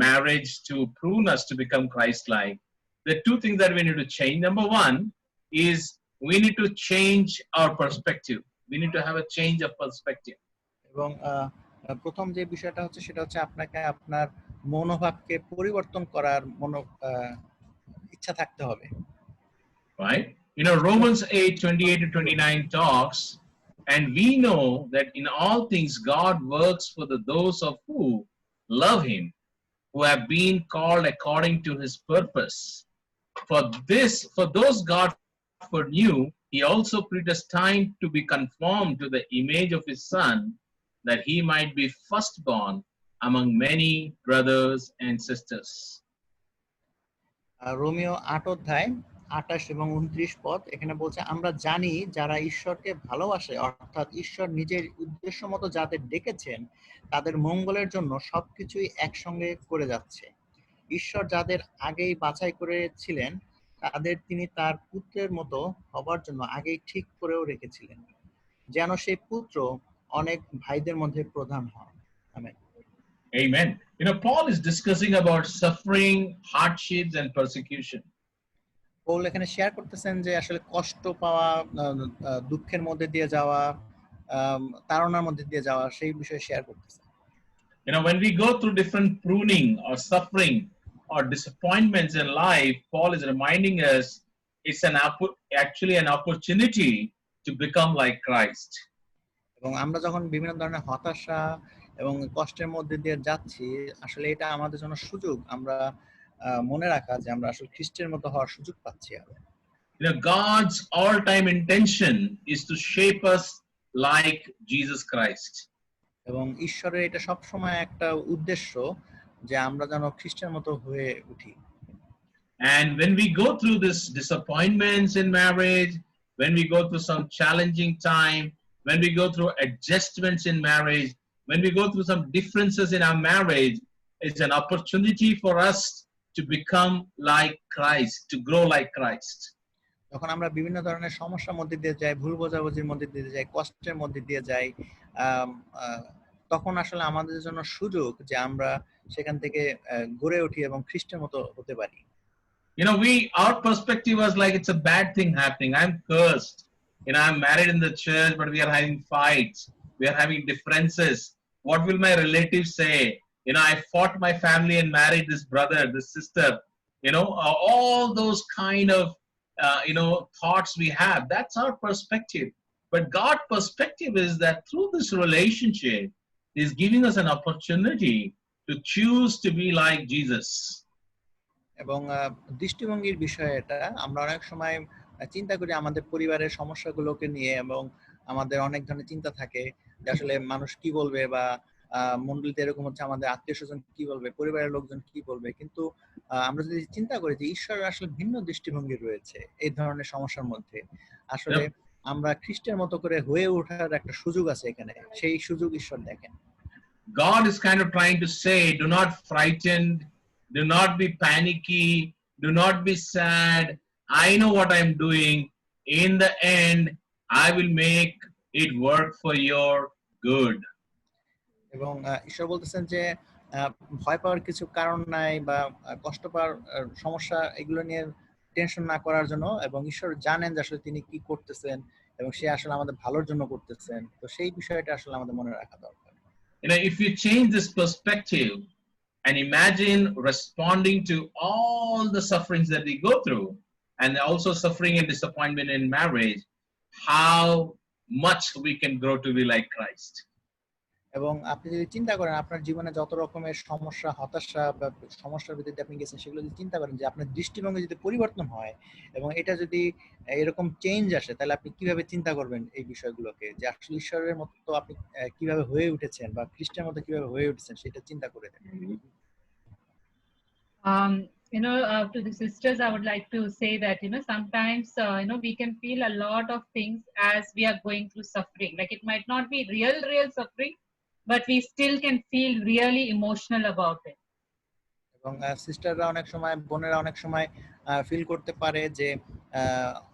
marriage to prune us to become Christ-like, there are two things that we need to change. Number one is we need to change our perspective. We need to have a change of perspective. এবং প্রথম যে বিষয়টা হচ্ছে সেটা হচ্ছে আপনাকে আপনার মনোভাবকে পরিবর্তন করার ইচ্ছা থাকতে হবে। Right? Romans 8:28 to 29 talks, and we know that in all things God works for those of who love him, who have been called according to his purpose. For those God foreknew, he also predestined to be conformed to the image of his son, that he might be firstborn among many brothers and sisters. Romeo 8 অধ্যায় 28 এবং 29 পদ এখানে বলছে, আমরা জানি যারা ঈশ্বরকে ভালোবাসে, অর্থাৎ ঈশ্বর নিজের উদ্দেশ্য মতো যাদের ডেকেছেন তাদের মঙ্গলের জন্য সবকিছুই একসঙ্গে করে যাচ্ছে। ঈশ্বর যাদের আগেই বাছাই করেছিলেন তাদের তিনি তার পুত্রের মতো হবার জন্য আগেই ঠিক করেও রেখেছিলেন, যেন সেই পুত্র অনেক ভাইদের মধ্যে প্রধান হন। Amen. Amen. Paul is discussing about suffering, hardships, and persecution. Paul এখানে শেয়ার করতেছেন যে আসলে কষ্ট পাওয়া, দুঃখের মধ্যে দিয়ে যাওয়া, তাড়নার মধ্যে দিয়ে যাওয়া, সেই বিষয়ে শেয়ার করতেছেন। When we go through different pruning or suffering or disappointments in life, Paul is reminding us it's actually an opportunity to become like Christ. এবং আমরা যখন বিভিন্ন ধরনের হতাশা এবং কষ্টের মধ্যে দিয়ে যাচ্ছি, আসলে এটা আমাদের জন্য সুযোগ, আমরা মনে রাখা যে আমরা আসলে খ্রিস্টের মতো হওয়ার সুযোগ পাচ্ছি। God's all-time intention is to shape us like Jesus Christ. এবং ঈশ্বরের এটা সব সময় একটা উদ্দেশ্য যে আমরা যেন খ্রিস্টের মতো হয়ে উঠি। And when we go through this disappointments in marriage, when we go through some challenging time, when we go through adjustments in marriage, when we go through some differences in our marriage, it's an opportunity for us to become like Christ, to grow like Christ. যখন আমরা বিভিন্ন ধরনের সমস্যার মধ্যে দিয়ে যাই, ভুল বোঝাবুঝির মধ্যে দিয়ে যাই, কষ্টের মধ্যে দিয়ে যাই, তখন আসলে আমাদের জন্য সুযোগ যে আমরা সেখান থেকে গড়ে উঠি এবং খ্রিস্টের মতো হতে পারি। Our perspective was like it's a bad thing happening. I'm cursed. I'm married in the church, but we are having fights. We are having differences. What will my relatives say? I fought my family and married this brother, this sister. All those kind of thoughts we have. That's our perspective. But God's perspective is that through this relationship, He's giving us an opportunity to choose to be like Jesus. এবং দৃষ্টিভঙ্গির বিষয় এটা, আমরা অনেক সময় চিন্তা করি আমাদের পরিবারের সমস্যাগুলোকে নিয়ে, এবং আমাদের অনেক ধরনের চিন্তা থাকে যে আসলে মানুষ কি বলবে, বা মন্ডলীতে এরকম হচ্ছে আমাদের আত্মীয় স্বজন কি বলবে, পরিবারের লোকজন কি বলবে। কিন্তু আমরা যদি চিন্তা করি যে ঈশ্বরের আসলে ভিন্ন দৃষ্টিভঙ্গি রয়েছে এই ধরনের সমস্যার মধ্যে, আসলে আমরা খ্রিস্টের মতো করে হয়ে ওঠার একটা সুযোগ আছে এখানে, সেই সুযোগ ঈশ্বর দেখেন। God is kind of trying to say, do not frightened, do not be panicky, do not be sad. I know what I'm doing. In the end, I will make it work for your good. এবং ঈশ্বর বলতেছেন যে ভয় পাওয়ার কিছু কারণ নাই, বা কষ্ট পাওয়ার সমস্যা এগুলো নিয়ে টেনশন না করার জন্য, এবং ঈশ্বর জানেন যে আসলে তিনি কি করতেছেন এবং সে আসলে আমাদের ভালোর জন্য করতেছেন। তো সেই বিষয়টা আসলে আমাদের মনে রাখা দরকার। If you change this perspective and imagine responding to all the sufferings that we go through, and also suffering and disappointment in marriage, how much we can grow to be like Christ. এবং আপনি যদি চিন্তা করেন আপনার জীবনে যত রকমের সমস্যা, হতাশা বা সমস্যার ভিতরে দিয়ে আপনি গেছেন, সেগুলো যদি চিন্তা করেন যে আপনার দৃষ্টিভঙ্গি যদি পরিবর্তন হয় এবং এটা যদি এরকম চেঞ্জ আসে, তাহলে আপনি কিভাবে চিন্তা করবেন এই বিষয়গুলোকে, যে আসলে ঈশ্বরের মতো আপনি কিভাবে হয়ে উঠেছেন বা খ্রিস্টের মতো কিভাবে হয়ে উঠেছেন সেটা চিন্তা করে দেন। To the sisters, I would like to say that, sometimes, we can feel a lot of things as we are going through suffering. Like it might not be real suffering, but we still can feel really emotional about it. এবং সিস্টাররা অনেক সময়, বোনেরা অনেক সময় feel করতে পারে যে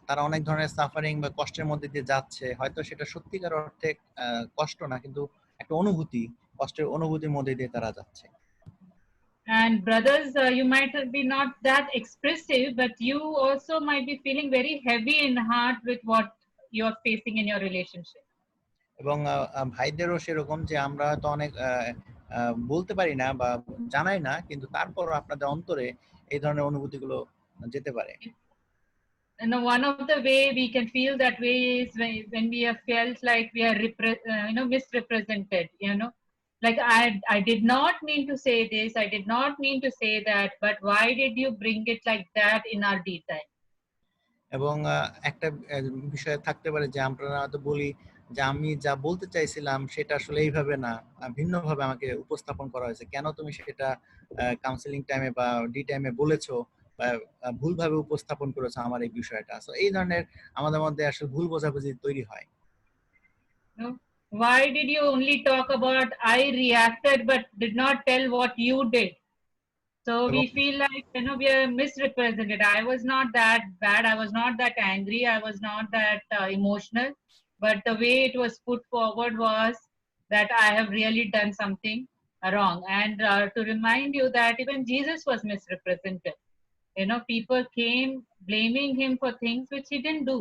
তারা অনেক ধরনের সাফারিং বা কষ্টের মধ্যে দিয়ে যাচ্ছে, হয়তো সেটা সত্যিকার অর্থে কষ্ট না, কিন্তু একটা অনুভূতি, কষ্টের অনুভূতির মধ্যে দিয়ে তারা যাচ্ছে। And brothers, you might be not that expressive, but you also might be feeling very heavy in heart with what you are facing in your relationship. এবং ভাইদেরও সেরকম, যে আমরা তো অনেক বলতে পারি না বা জানাই না, কিন্তু তারপরও আপনাদের অন্তরে এই ধরনের অনুভূতিগুলো যেতে পারে। And one of the way we can feel that way is when we have felt like we are misrepresented. Like I did not mean to say this, I did not mean to say that, but why did you bring it like that in our tea time? এবং একটা বিষয় থাকতে পারে যে আমরা তো বলি যে আমি যা বলতে চাইছিলাম সেটা আসলে এইভাবে না, ভিন্নভাবে আমাকে উপস্থাপন করা হয়েছে, কেন তুমি সেটা কাউন্সিলিং টাইমে বা ডি টাইমে বলেছো বা ভুলভাবে উপস্থাপন করেছো আমার এই বিষয়টা। সো এই ধরনের আমাদের মধ্যে আসলে ভুল বোঝাবুঝি তৈরি হয়। Why did you only talk about I reacted but did not tell what you did? So we feel like, we are misrepresented. I was not that bad. I was not that angry. I was not that emotional. But the way it was put forward was that I have really done something wrong. And to remind you that even Jesus was misrepresented. People came blaming him for things which he didn't do.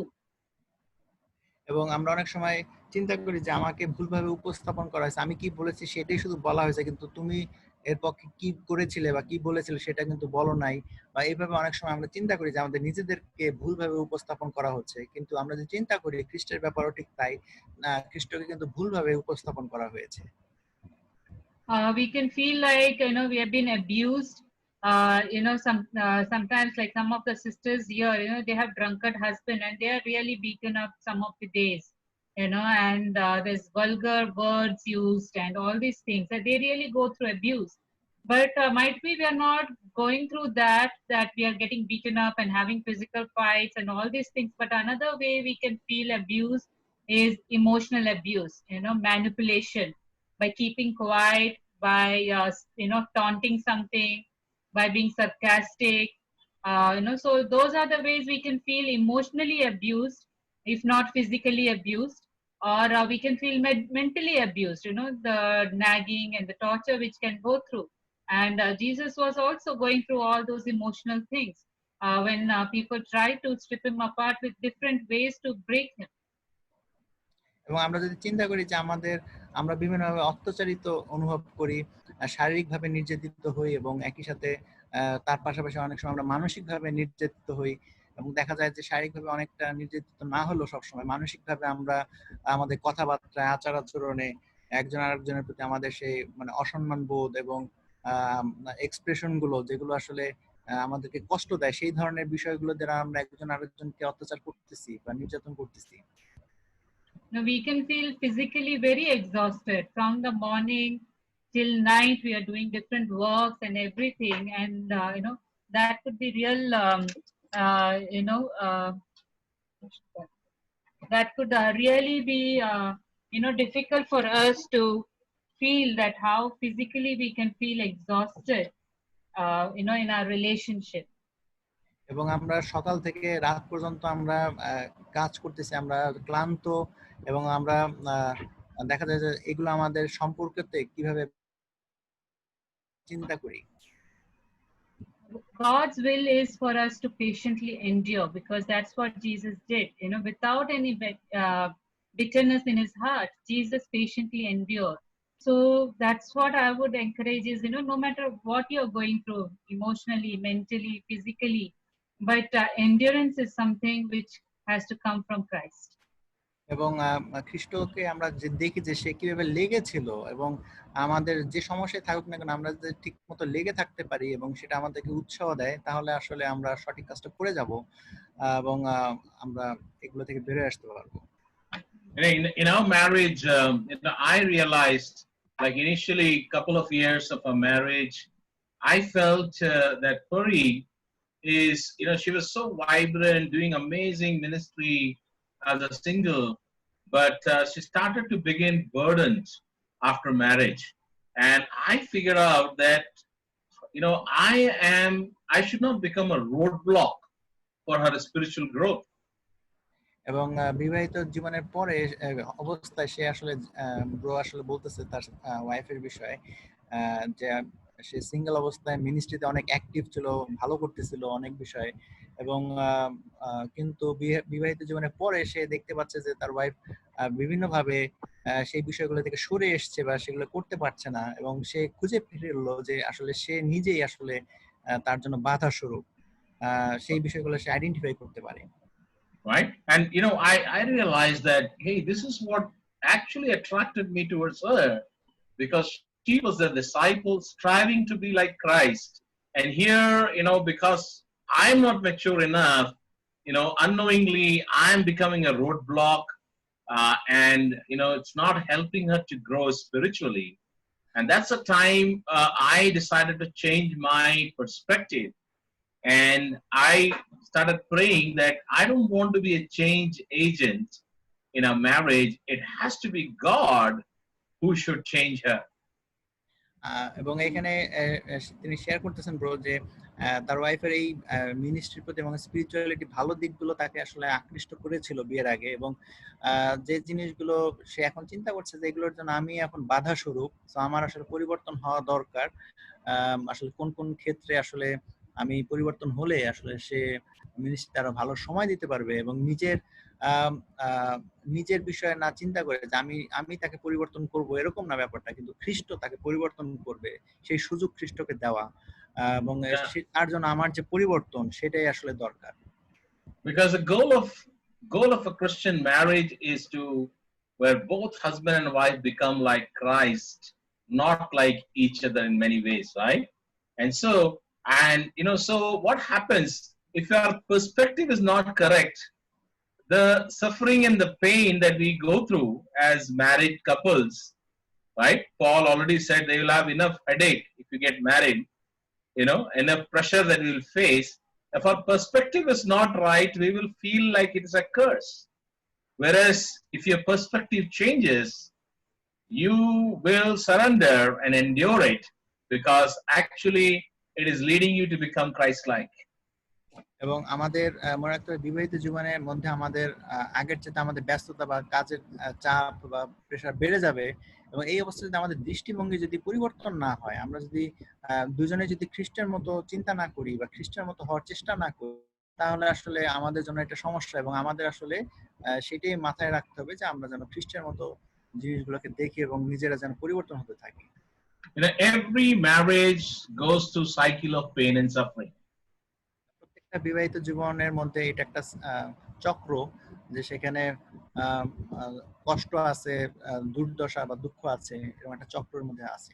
এবং আমরা অনেক সময় চিন্তা করি যে আমাকে ভুলভাবে উপস্থাপন করা হয়েছে, আমি কি বলেছি সেটাই শুধু বলা হয়েছে, কিন্তু তুমি এর পক্ষে কি করেছিলে বা কি বলেছিলে সেটা কিন্তু বলো নাই। বা এইভাবে অনেক সময় আমরা চিন্তা করি যে আমাদের নিজেদেরকে ভুলভাবে উপস্থাপন করা হচ্ছে, কিন্তু আমরা যদি চিন্তা করি খ্রিস্টের ব্যাপারও ঠিক তাই, খ্রিস্টকে কিন্তু ভুলভাবে উপস্থাপন করা হয়েছে। We can feel like, we have been abused. Sometimes, like some of the sisters here, they have drunkard husband and they are really beaten up some of the days, and there's vulgar words used and all these things that they really go through abuse. But might be we are not going through that we are getting beaten up and having physical fights and all these things. But another way we can feel abuse is emotional abuse, manipulation, by keeping quiet, by taunting something, by being sarcastic. So those are the ways we can feel emotionally abused, if not physically abused. Or we can feel mentally abused, the nagging and the torture which can go through. And Jesus was also going through all those emotional things when people tried to strip him apart with different ways to break him. এবং আমরা যদি চিন্তা করি যে আমরা বিভিন্নভাবে অত্যাচারিত অনুভব করি, শারীরিকভাবে নির্যাতিত হই, এবং একই সাথে তার পাশাপাশি অনেক সময় আমরা মানসিকভাবে নির্যাতিত হই। এবং দেখা যায় যে শারীরিকভাবে অনেকটা নির্যাতিত না হলেও সবসময় মানসিকভাবে আমরা আমাদের কথাবার্তায়, আচার আচরণে একজন আরেকজনের প্রতি আমাদের সেই অসম্মান বোধ এবং এক্সপ্রেশন গুলো, যেগুলো আসলে আমাদেরকে কষ্ট দেয়, সেই ধরনের বিষয়গুলো দ্বারা আমরা একজন আরেকজনকে অত্যাচার করতেছি বা নির্যাতন করতেছি। Now we can feel physically very exhausted from the morning till night. We are doing different works and everything, and that could be real. That could really be difficult for us to feel that how physically we can feel exhausted, in our relationship. এবং আমরা সকাল থেকে রাত পর্যন্ত আমরা কাজ করতেছি, আমরা ক্লান্ত, এবং আমরা দেখা যায় যে এগুলো আমাদের সম্পর্কতে কিভাবে চিন্তা করি। God's will is for us to patiently endure, because that's what Jesus did. Without any bitterness in his heart, Jesus patiently endured. So that's what I would encourage is, no matter what you're going through emotionally, mentally, physically, but endurance is something which has to come from Christ. এবং খ্রিস্টকে আমরা যে দেখি যে সে কিভাবে লেগেছিল, এবং আমাদের যে সমস্যায় থাকুক না কেন আমরা যদি ঠিক মতো লেগে থাকতে পারি এবং সেটা আমাদেরকে উৎসাহ দেয়, তাহলে আসলে আমরা সঠিক কাজটা করে যাব এবং আমরা এগুলো থেকে বেরিয়ে আসতে পারবো। In our marriage, I realized, like initially, couple of years of our marriage, I felt that Puri is, she was so vibrant, doing amazing ministry as a single, but she started to begin burdened after marriage. And I figured out that, I should not become a roadblock for her spiritual growth. এবং বিবাহিত জীবনের পরে অবস্থায় সে আসলে bro আসলে বলতেছে তার ওয়াইফের বিষয়ে যে সে সিঙ্গেল অবস্থায় মিনিস্ট্রিতে অনেক অ্যাক্টিভ ছিল, ভালো করতেছিল অনেক বিষয়ে, এবং কিন্তু বিবাহিত জীবনের পরে সে দেখতে পাচ্ছে যে তার ওয়াইফ বিভিন্নভাবে সেই বিষয়গুলো থেকে সরে এসছে বা সেগুলো করতে পারছে না, এবং সে খুঁজে ফিরলো যে আসলে সে নিজেই আসলে তার জন্য বাধা স্বরূপ। সেই বিষয়গুলো সে আইডেন্টিফাই করতে পারে। Right? And I realized that, hey, this is what actually attracted me towards her, because she was a disciple striving to be like Christ. And here, because I'm not mature enough, unknowingly I'm becoming a roadblock, and it's not helping her to grow spiritually. And that's the time I decided to change my perspective. And I started praying that I don't want to be a change agent in our marriage. It has to be God who should change her. এবং এখানে তিনি share করতেছেন bro যে তার ওয়াইফের এই মিনিস্ট্রির প্রতি এবং স্পিরিচুয়ালিটি ভালো দিকগুলো তাকে আসলে আকৃষ্ট করেছিল বিয়ের আগে, এবং যে জিনিসগুলো সে এখন চিন্তা করছে যে এগুলোর জন্য আমি এখন বাধা স্বরূপ, তো আমার আসলে পরিবর্তন হওয়া দরকার। আসলে কোন কোন ক্ষেত্রে আসলে আমি পরিবর্তন হলে আসলে সে মিনিস্ট্রিতে আরো ভালো সময় দিতে পারবে এবং নিজের বিষয়ে না চিন্তা করে যে আমি তাকে পরিবর্তন করব এরকম না ব্যাপারটা, কিন্তু খ্রিস্ট তাকে পরিবর্তন করবে, সেই সুযোগ খ্রিস্টকে দেওয়া, এবং তার জন্য আমার যে পরিবর্তন সেটাই আসলে দরকার। Because the goal of a Christian marriage is to where both husband and wife become like Christ, not like each other in many ways, right? And so what happens if our perspective is not correct? The suffering and the pain that we go through as married couples, right? Paul already said they will have enough headache if you get married, enough pressure that we will face. If our perspective is not right, we will feel like it is a curse. Whereas if your perspective changes, you will surrender and endure it, because actually it is leading you to become Christ-like. এবং আমাদের মনে রাখতে হবে বিবাহিত জীবনের মধ্যে আমাদের আগের চেয়ে আমাদের ব্যস্ততা বা কাজের চাপ বা প্রেশার বেড়ে যাবে, এবং এই অবস্থায় যদি আমাদের দৃষ্টিভঙ্গি যদি পরিবর্তন না হয়, আমরা যদি দুজনে যদি খ্রিস্টের মতো চিন্তা না করি বা খ্রিস্টের মতো হওয়ার চেষ্টা না করি, তাহলে আসলে আমাদের জন্য একটা সমস্যা, এবং আমাদের আসলে সেটাই মাথায় রাখতে হবে যে আমরা যেন খ্রিস্টের মতো জিনিসগুলোকে দেখি এবং নিজেরা যেন পরিবর্তন হতে থাকি। Every marriage goes through cycle of pain and suffering. প্রত্যেকটা বিবাহিত জীবনের মধ্যে এটা একটা চক্র, যে সেখানে কষ্ট আছে, দুর্দশা বা দুঃখ আছে, এরকম একটা চক্রের মধ্যে আছে।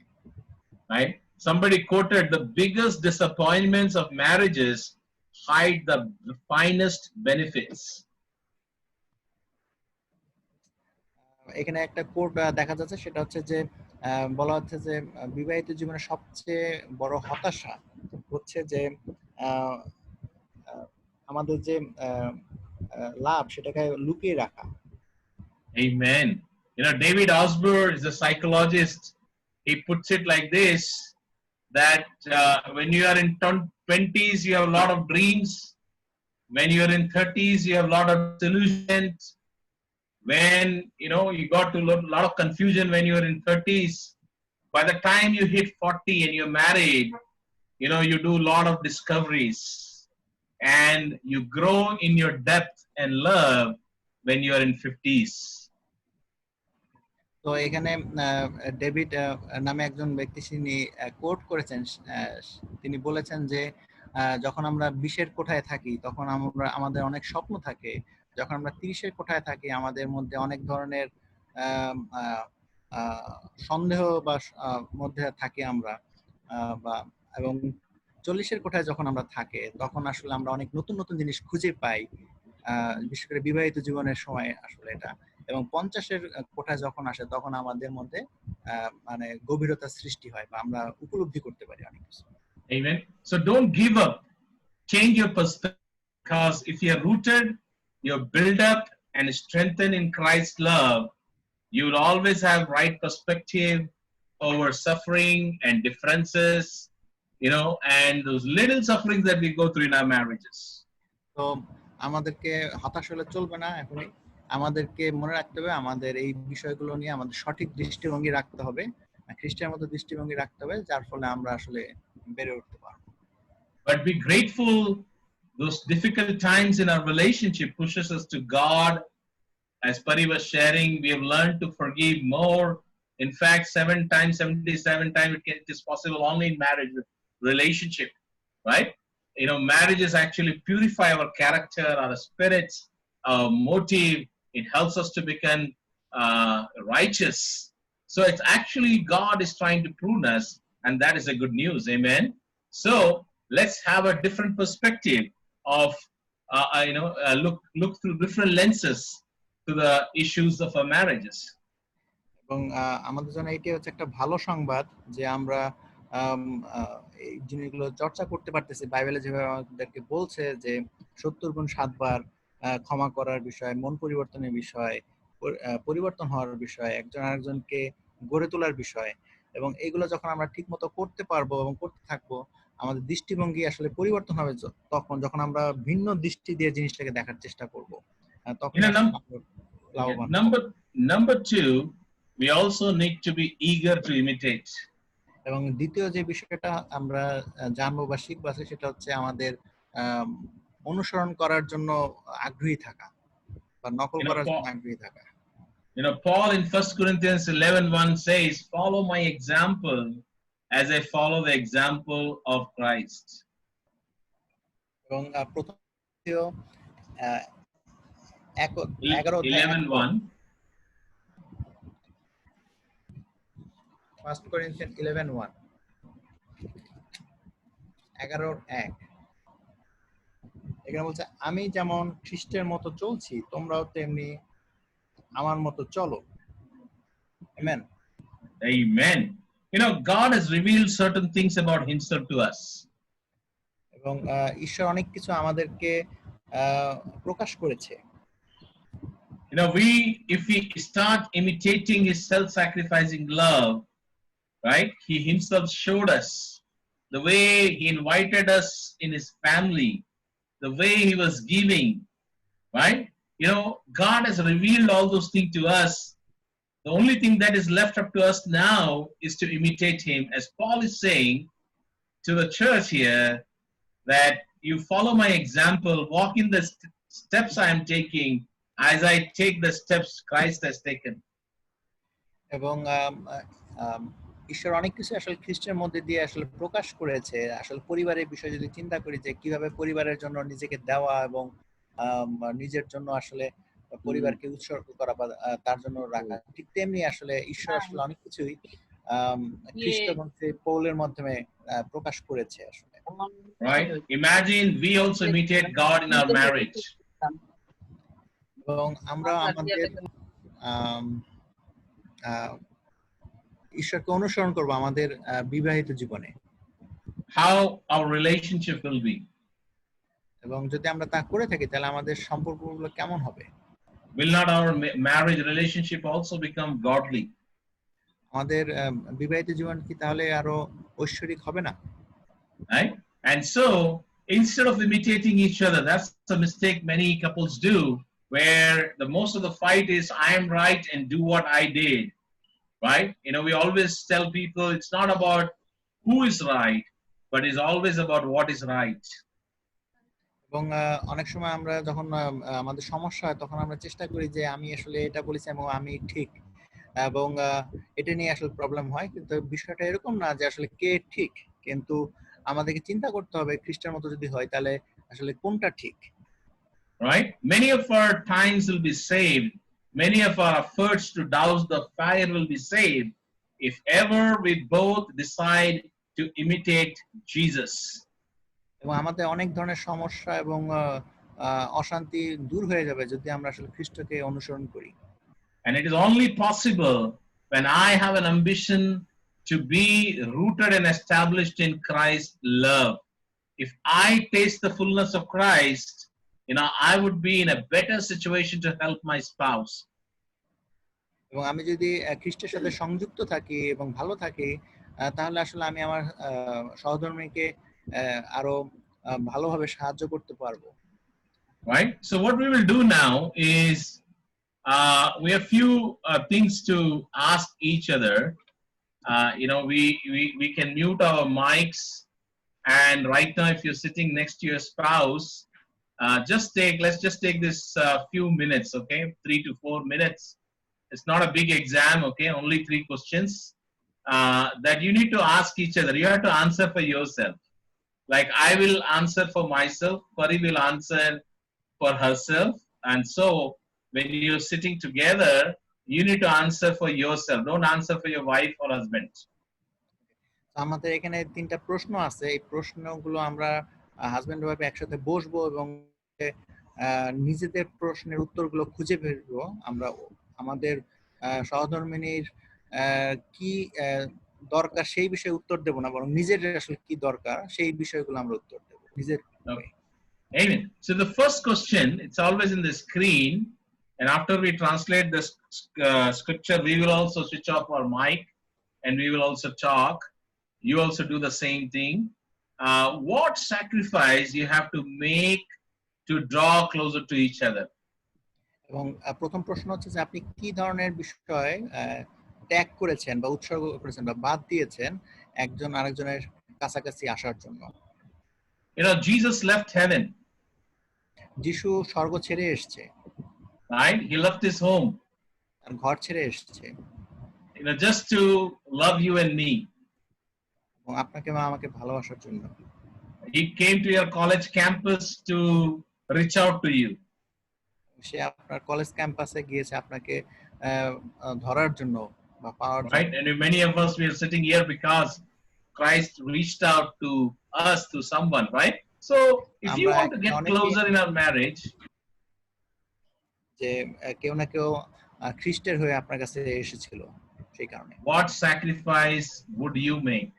Right? Somebody quoted, the biggest disappointments of marriages hide the finest benefits. এখানে একটা কোট দেখা যাচ্ছে, সেটা হচ্ছে যে বলা হচ্ছে যে বিবাহিত জীবনের সবচেয়ে বড় হতাশা হচ্ছে যে আমাদের যে লাভ সেটাকে লুকিয়ে রাখা। Amen. David Osborne is a psychologist. He puts it like this, that when you are in 20s, you have a lot of dreams. When you are in 30s, you have a lot of delusions. When, you got to a lot of confusion when you are in 30s. By the time you hit 40 and you're married, you do a lot of discoveries. And you grow in your depth and love when you are in 50s. তো এখানে David নামে একজন ব্যক্তি তিনি coat করেছেন, তিনি বলেছেন যে যখন আমরা 20-এর কোঠায় থাকি তখন আমাদের অনেক স্বপ্ন থাকে, যখন আমরা 30-এর কোঠায় থাকি আমাদের মধ্যে অনেক ধরনের আম, আহ, সন্দেহ বা মধ্যে থাকি আমরা বা এবং 40-এর কোঠায় যখন আমরা থাকি তখন আসলে আমরা অনেক নতুন নতুন জিনিস খুঁজে পাই, বিশেষ করে বিবাহিত জীবনের সময় আসলে এটা। এবং 50-এর কোঠায় যখন আসে তখন আমাদের মধ্যে মানে গভীরতা সৃষ্টি হয় বা আমরা উপলব্ধি করতে পারি অনেক কিছু। Amen. So don't give up. Change your perspective, because if you're rooted, you're built up and strengthened in Christ's love, you will always have right perspective over suffering and differences, and those little sufferings that we go through in our marriages. তো আমাদেরকে হতাশ হলে চলবে না, এখনই আমাদেরকে মনে রাখতে হবে আমাদের এই বিষয়গুলো নিয়ে আমাদের সঠিক দৃষ্টিভঙ্গি রাখতে হবে, খ্রিস্টের মতো দৃষ্টিভঙ্গি রাখতে হবে, যার ফলে আমরা আসলে বেড়ে উঠতে পারবো। But be grateful. Those difficult times in our relationship pushes us to God. As Pari was sharing, we have learned to forgive more. In fact, 7 times, 77 times, it is possible only in marriage relationship, right? Marriages actually purify our character, our spirits, our motive. It helps us to become righteous. So it's actually God is trying to prune us, and that is a good news. Amen. So let's have a different perspective of, look through different lenses to the issues of our marriages. এবং আমাদের জন্য এটি হচ্ছে একটা ভালো সংবাদ যে আমরা এই জিনিসগুলো চর্চা করতে পারতেছি। বাইবেলে যেভাবে আমাদেরকে বলছে যে 70 গুণ 7 বার ক্ষমা করার বিষয়, মন পরিবর্তনের বিষয়, পরিবর্তন হওয়ার বিষয়, একজন আরেকজনকে গড়ে তোলার বিষয়, এবং এগুলো যখন আমরা ঠিক মতো করতে পারবো এবং করতে থাকবো আমাদের দৃষ্টিভঙ্গি আসলে পরিবর্তন হবে তখন যখন আমরা ভিন্ন দৃষ্টি দিয়ে জিনিসটাকে দেখার চেষ্টা করব, তখন লাভবান। Number 2, we also need to be eager to imitate. এবং দ্বিতীয় যে বিষয়টা আমরা জানবো বা শিখবো সেটা হচ্ছে আমাদের অনুসরণ করার জন্য আগ্রহী থাকা বা নকল করার জন্য আগ্রহী থাকা। Paul in 1 Corinthians 11:1 says, "Follow my example as I follow the example of Christ." এবং প্রথম 11:1 1 Corinthians 11:1 11:1 এখানে বলছে, আমি যেমন খ্রিস্টের মতো চলছি তোমরাও তেমনি আমার মতো চলো। Amen. Amen. God has revealed certain things about himself to us. এবং ঈশ্বর অনেক কিছু আমাদেরকে প্রকাশ করেছে। If we start imitating his self-sacrificing love, right? He himself showed us the way he invited us in his family, the way he was giving, right? God has revealed all those things to us. The only thing that is left up to us now is to imitate him. As Paul is saying to the church here, that you follow my example, walk in the steps I am taking as I take the steps Christ has taken. এবং ঈশ্বর অনেক কিছু আসলে খ্রিস্টের মধ্যে দিয়ে আসলে প্রকাশ করেছে। আসলে পরিবারের বিষয় যদি চিন্তা করি যে কিভাবে পরিবারের জন্য নিজেকে দেওয়া এবং নিজের জন্য আসলে পরিবারকে উৎসর্গ করা বা তার জন্য রাখা, ঠিক তেমনি আসলে ঈশ্বর আসলে অনেক কিছুই খ্রিস্ট এবং পৌলের মাধ্যমে প্রকাশ করেছে আসলে। Right? Imagine we also imitate God in our marriage. এবং আমরা আমাদের ঈশ্বরকে অনুসরণ করব আমাদের বিবাহিত জীবনে। How our relationship will be. এবং যদি আমরা তা করে থাকি তাহলে আমাদের সম্পর্কগুলো কেমন হবে? Will not our marriage relationship also become godly? আমাদের বিবাহিত জীবন কি তাহলে আরো ঐশ্বরিক হবে না? Right? And so instead of imitating each other, that's the mistake many couples do, where the most of the fight is I am right and do what I did. Right? We always tell people it's not about who is right, but it's always about what is right. এবং অনেক সময় আমরা যখন আমাদের সমস্যা হয় তখন আমরা চেষ্টা করি যে আমি আসলে এটা বলেছি এবং আমি ঠিক, এবং এটা নিয়ে আসলে প্রবলেম হয়। কিন্তু বিষয়টা এরকম না যে আসলে কে ঠিক, কিন্তু আমাদেরকে চিন্তা করতে হবে খ্রিস্টের মতো যদি হয় তাহলে আসলে কোনটা ঠিক। right? Many of our times will be saved. Many of our efforts to douse the fire will be saved if ever we both decide to imitate Jesus. এবং আমাদের অনেক ধরনের সমস্যা এবং অশান্তি দূর হয়ে যাবে যদি আমরা আসলে খ্রিস্টকে অনুসরণ করি। And it is only possible when I have an ambition to be rooted and established in Christ's love. If I taste the fullness of Christ, I would be in a better situation to help my spouse. এবং আমি যদি খ্রিস্টের সাথে সংযুক্ত থাকি এবং ভালো থাকি তাহলে আসলে আমি আমার সহধর্মীকে আরো ভালোভাবে সাহায্য করতে পারবো। Right? So what we will do now is we have few things to ask each other. We can mute our mics, and right now if you're sitting next to your spouse, let's just take this few minutes, okay? 3 to 4 minutes. It's not a big exam, okay? Only 3 questions that you need to ask each other. You have to answer for yourself. Like I will answer for myself, Pari will answer for herself, and so when you're sitting together, you need to answer for yourself. Don't answer for your wife or husband. আমাদের এখানে 3টা প্রশ্ন আছে। এই প্রশ্নগুলো আমরা husband wife একসাথে বসবো এবং নিজেদের প্রশ্নের উত্তরগুলো খুঁজে বেরবো। আমরা আমাদের সহধর্মিনীর কি দরকার সেই বিষয়ে উত্তর দেব না, বরং নিজের আসলে কি দরকার সেই বিষয়গুলো আমরা উত্তর দেব নিজের। Amen. So the first question, it's always in the screen, and after we translate the scripture, we will also switch off our mic and we will also talk. You also do the same thing. What sacrifice you have to make to draw closer to each other? এবং প্রথম প্রশ্ন হচ্ছে যে আপনি কি ধরনের বিষয় ত্যাগ করেছেন বা উৎসর্গ করেছেন বা বাদ দিয়েছেন একজন আরেকজনের কাছাকাছি আসার জন্য। Jesus left heaven. যিশু স্বর্গ ছেড়ে এসেছে। Right? He left his home. আর ঘর ছেড়ে এসেছে। Just to love you and me. এবং আপনাকে বা আমাকে ভালোবাসার জন্য। He came to your college campus to reach out to you. সে আপনার কলেজ ক্যাম্পাসে গিয়েছে আপনাকে ধরার জন্য বা পাওয়ার জন্য। Right? And many of us, we are sitting here because Christ reached out to us, to someone, right? So if you want to get closer in our marriage, যে কেউ না কেউ খ্রিস্টের হয়ে আপনার কাছে এসেছিল সেই কারণে। What sacrifice would you make?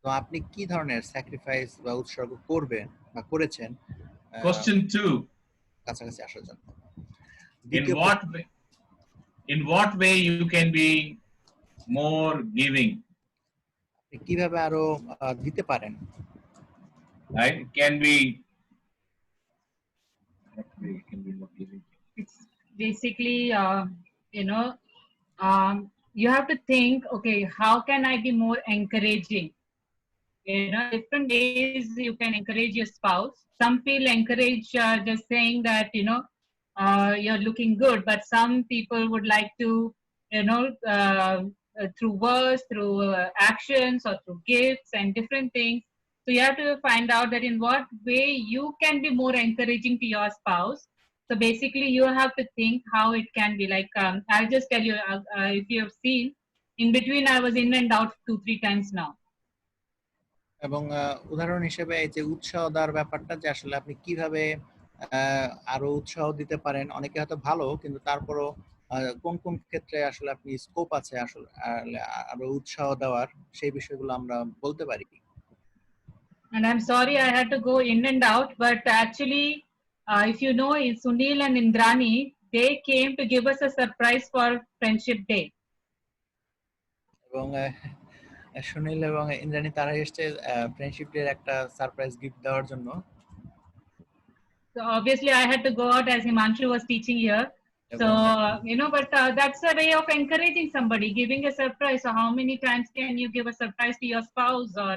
তো আপনি কি ধরনের স্যাক্রিফাইস বা উৎসর্গ করবেন বা করেছেন? Question 2. কাছাকাছি আসার জন্য। In what way you can be more giving? কিভাবে আরো দিতে পারেন? Right? It can be more giving. It's basically, you have to think, okay, how can I be more encouraging? Different ways you can encourage your spouse. Some feel encouraged just saying that, you're looking good, but some people would like to, through words, through actions, or through gifts and different things. So you have to find out that in what way you can be more encouraging to your spouse. So basically, you have to think how it can be. Like, I'll just tell you, if you have seen, in between I was in and out 2-3 times now. এবং উদাহরণ হিসেবে এই যে উৎসাহ দেওয়ার ব্যাপারটা, যে আসলে আপনি কিভাবে আরো উৎসাহ দিতে পারেন। অনেকে হয়তো ভালো, কিন্তু তারপরও কোন কোন ক্ষেত্রে আসলে আপনি স্কোপ আছে আসলে আরো উৎসাহ দেওয়ার, সেই বিষয়গুলো আমরা বলতে পারি। And I'm sorry I had to go in and out, but actually, if you know, Sunil and Indrani, they came to give us a surprise for Friendship Day. এবং সুনীল এবং ইন্দ্রাণী তারা এসেছে ফ্রেন্ডশিপ ডে একটা সারপ্রাইজ গিফট দেওয়ার জন্য। So obviously I had to go out as Himanshu was teaching here. So, but that's a way of encouraging somebody, giving a surprise. So how many times can you give a surprise to your spouse, or,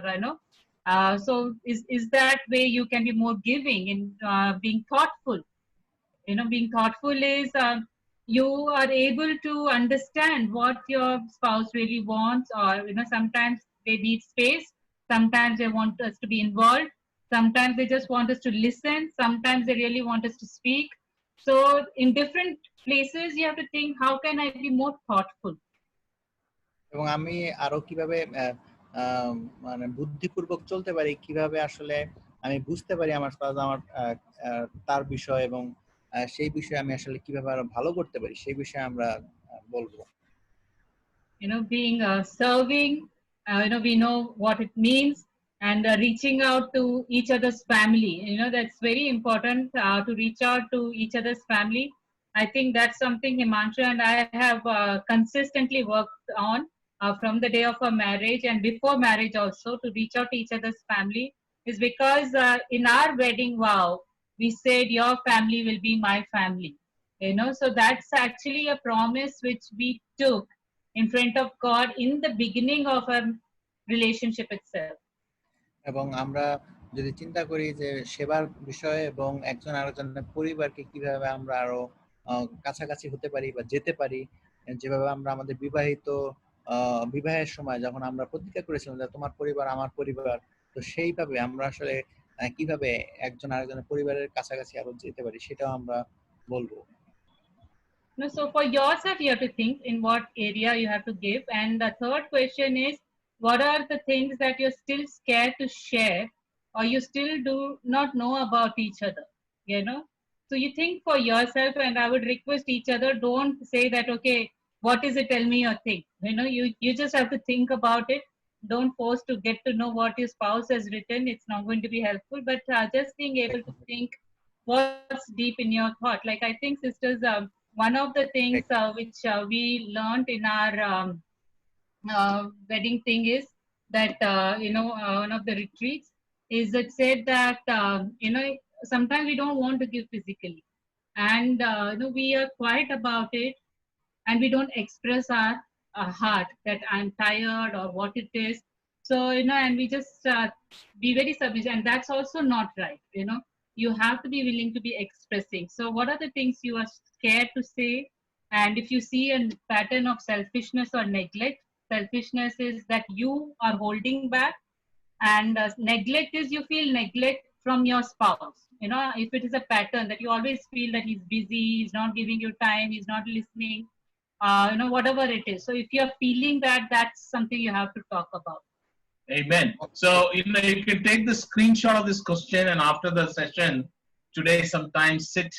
so is that way you can be more giving in being thoughtful. Being thoughtful is you are able to understand what your spouse really wants, or, sometimes they need space, sometimes they want us to be involved. Sometimes they just want us to listen. Sometimes they really want us to speak. So in different places, you have to think, how can I be more thoughtful? এবং আমি আরো কিভাবে মানে বুদ্ধিপূর্বক চলতে পারি, কিভাবে আসলে আমি বুঝতে পারি আমার স্পাউস আমার তার বিষয় এবং সেই বিষয়ে আমি আসলে কিভাবে আরো ভালো করতে পারি সেই বিষয়ে আমরা বলবো। Being serving, we know what it means, and reaching out to each other's family. That's very important to reach out to each other's family. I think that's something Himanshu and I have consistently worked on from the day of our marriage and before marriage also, to reach out to each other's family, is because in our wedding vow, we said your family will be my family. So that's actually a promise which we took in front of God in the beginning of our relationship itself. এবং আমরা যদি চিন্তা করি যে সেবার বিষয়ে এবং একজন আরেকজনের পরিবারকে কিভাবে আমরা আরো কাছাকাছি হতে পারি বা যেতে পারি, যেভাবে আমরা আমাদের বিবাহের সময় যখন আমরা প্রতিজ্ঞা করেছিলাম যে তোমার পরিবার আমার পরিবার, তো সেইভাবে আমরা আসলে কিভাবে একজন আরেকজনের পরিবারের কাছাকাছি আরো যেতে পারি সেটাও আমরা বলবো। So for yourself, you have to think in what area you have to give. And the third question is, what are the things that you're still scared to share, or you still do not know about each other? So you think for yourself, and I would request each other, don't say that, okay, what is it, tell me your thing. You just have to think about it. Don't force to get to know what your spouse has written. It's not going to be helpful, but just being able to think what's deep in your thought. Like, I think, sisters, one of the things which we learned in our wedding thing is that one of the retreats is it said that sometimes we don't want to give physically, and we are quiet about it, and we don't express our heart that I'm tired or what it is. So and we just be very submissive, and that's also not right. You have to be willing to be expressing. So what are the things you are scared to say? And if you see a pattern of selfishness or neglect, selfishness is that you are holding back, and neglect is you feel neglect from your spouse. If it is a pattern that you always feel that he's busy, he's not giving you time, he's not listening, whatever it is. So if you're feeling that, that's something you have to talk about. Amen. So, you can take the screenshot of this question, and after the session today, sometimes sit,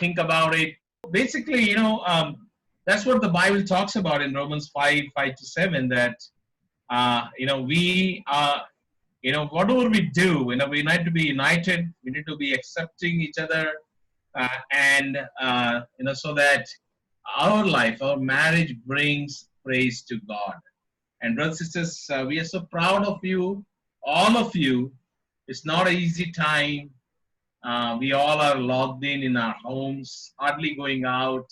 think about it. Basically, that's what the Bible talks about in Romans 5:5-7, that, we are, whatever we do, we need to be united, we need to be accepting each other, and, so that our life, our marriage brings praise to God. And brothers and sisters, we are so proud of you, all of you. It's not an easy time. We all are logged in our homes, hardly going out,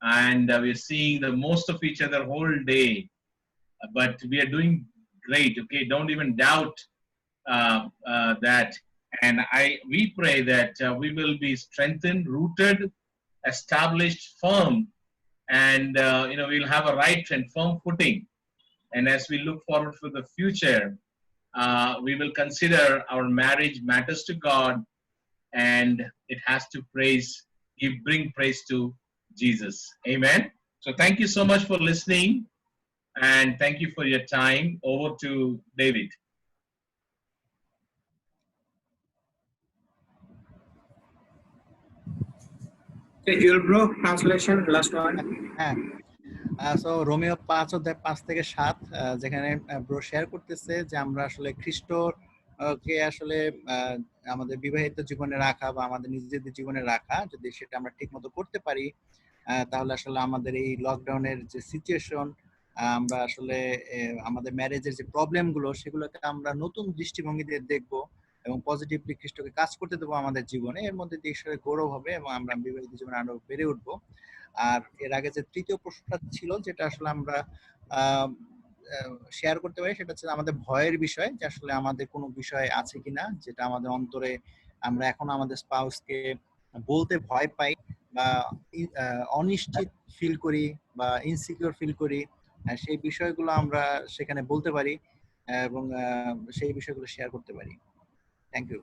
and we're seeing the most of each other whole day. But we are doing great. Okay, don't even doubt that. And we pray that we will be strengthened, rooted, established, firm, and we'll have a right and firm footing. And as we look forward for the future, we will consider our marriage matters to God, and it has to bring praise to Jesus. Amen. So thank you so much for listening, and thank you for your time. Over to David. You'll bro, translation, last one. So Romeo 5:5-7 যেখানে bro share করতেছে যে আমরা আসলে খ্রিস্টকে আসলে আমাদের বিবাহিত জীবনে রাখা বা আমাদের নিজেদের জীবনে রাখা, যদি সেটা আমরা ঠিক মতো করতে পারি, তাহলে আসলে আমাদের এই লকডাউনের যে সিচুয়েশন, আমরা আসলে আমাদের ম্যারেজের যে প্রবলেমগুলো, সেগুলোকে আমরা নতুন দৃষ্টিভঙ্গিতে দেখবো এবং পজিটিভলি খ্রিস্টকে কাজ করতে দেবো আমাদের জীবনে। এর মধ্যে দিয়ে ঈশ্বরের গৌরব হবে এবং আমরা বিবাহিত জীবনে আরো বেড়ে উঠবো। আর এর আগে যে তৃতীয় প্রশ্নটা ছিল, যেটা আসলে আমরা শেয়ার করতে পারি, সেটা হচ্ছে আমাদের ভয়ের বিষয়, যে আসলে আমাদের কোনো বিষয় আছে কিনা যেটা আমাদের অন্তরে আমরা এখন আমাদের স্পাউসকে বলতে ভয় পাই বা অনিশ্চিত ফিল করি বা ইনসিকিউর ফিল করি, সেই বিষয়গুলো আমরা সেখানে বলতে পারি এবং সেই বিষয়গুলো শেয়ার করতে পারি। Thank you.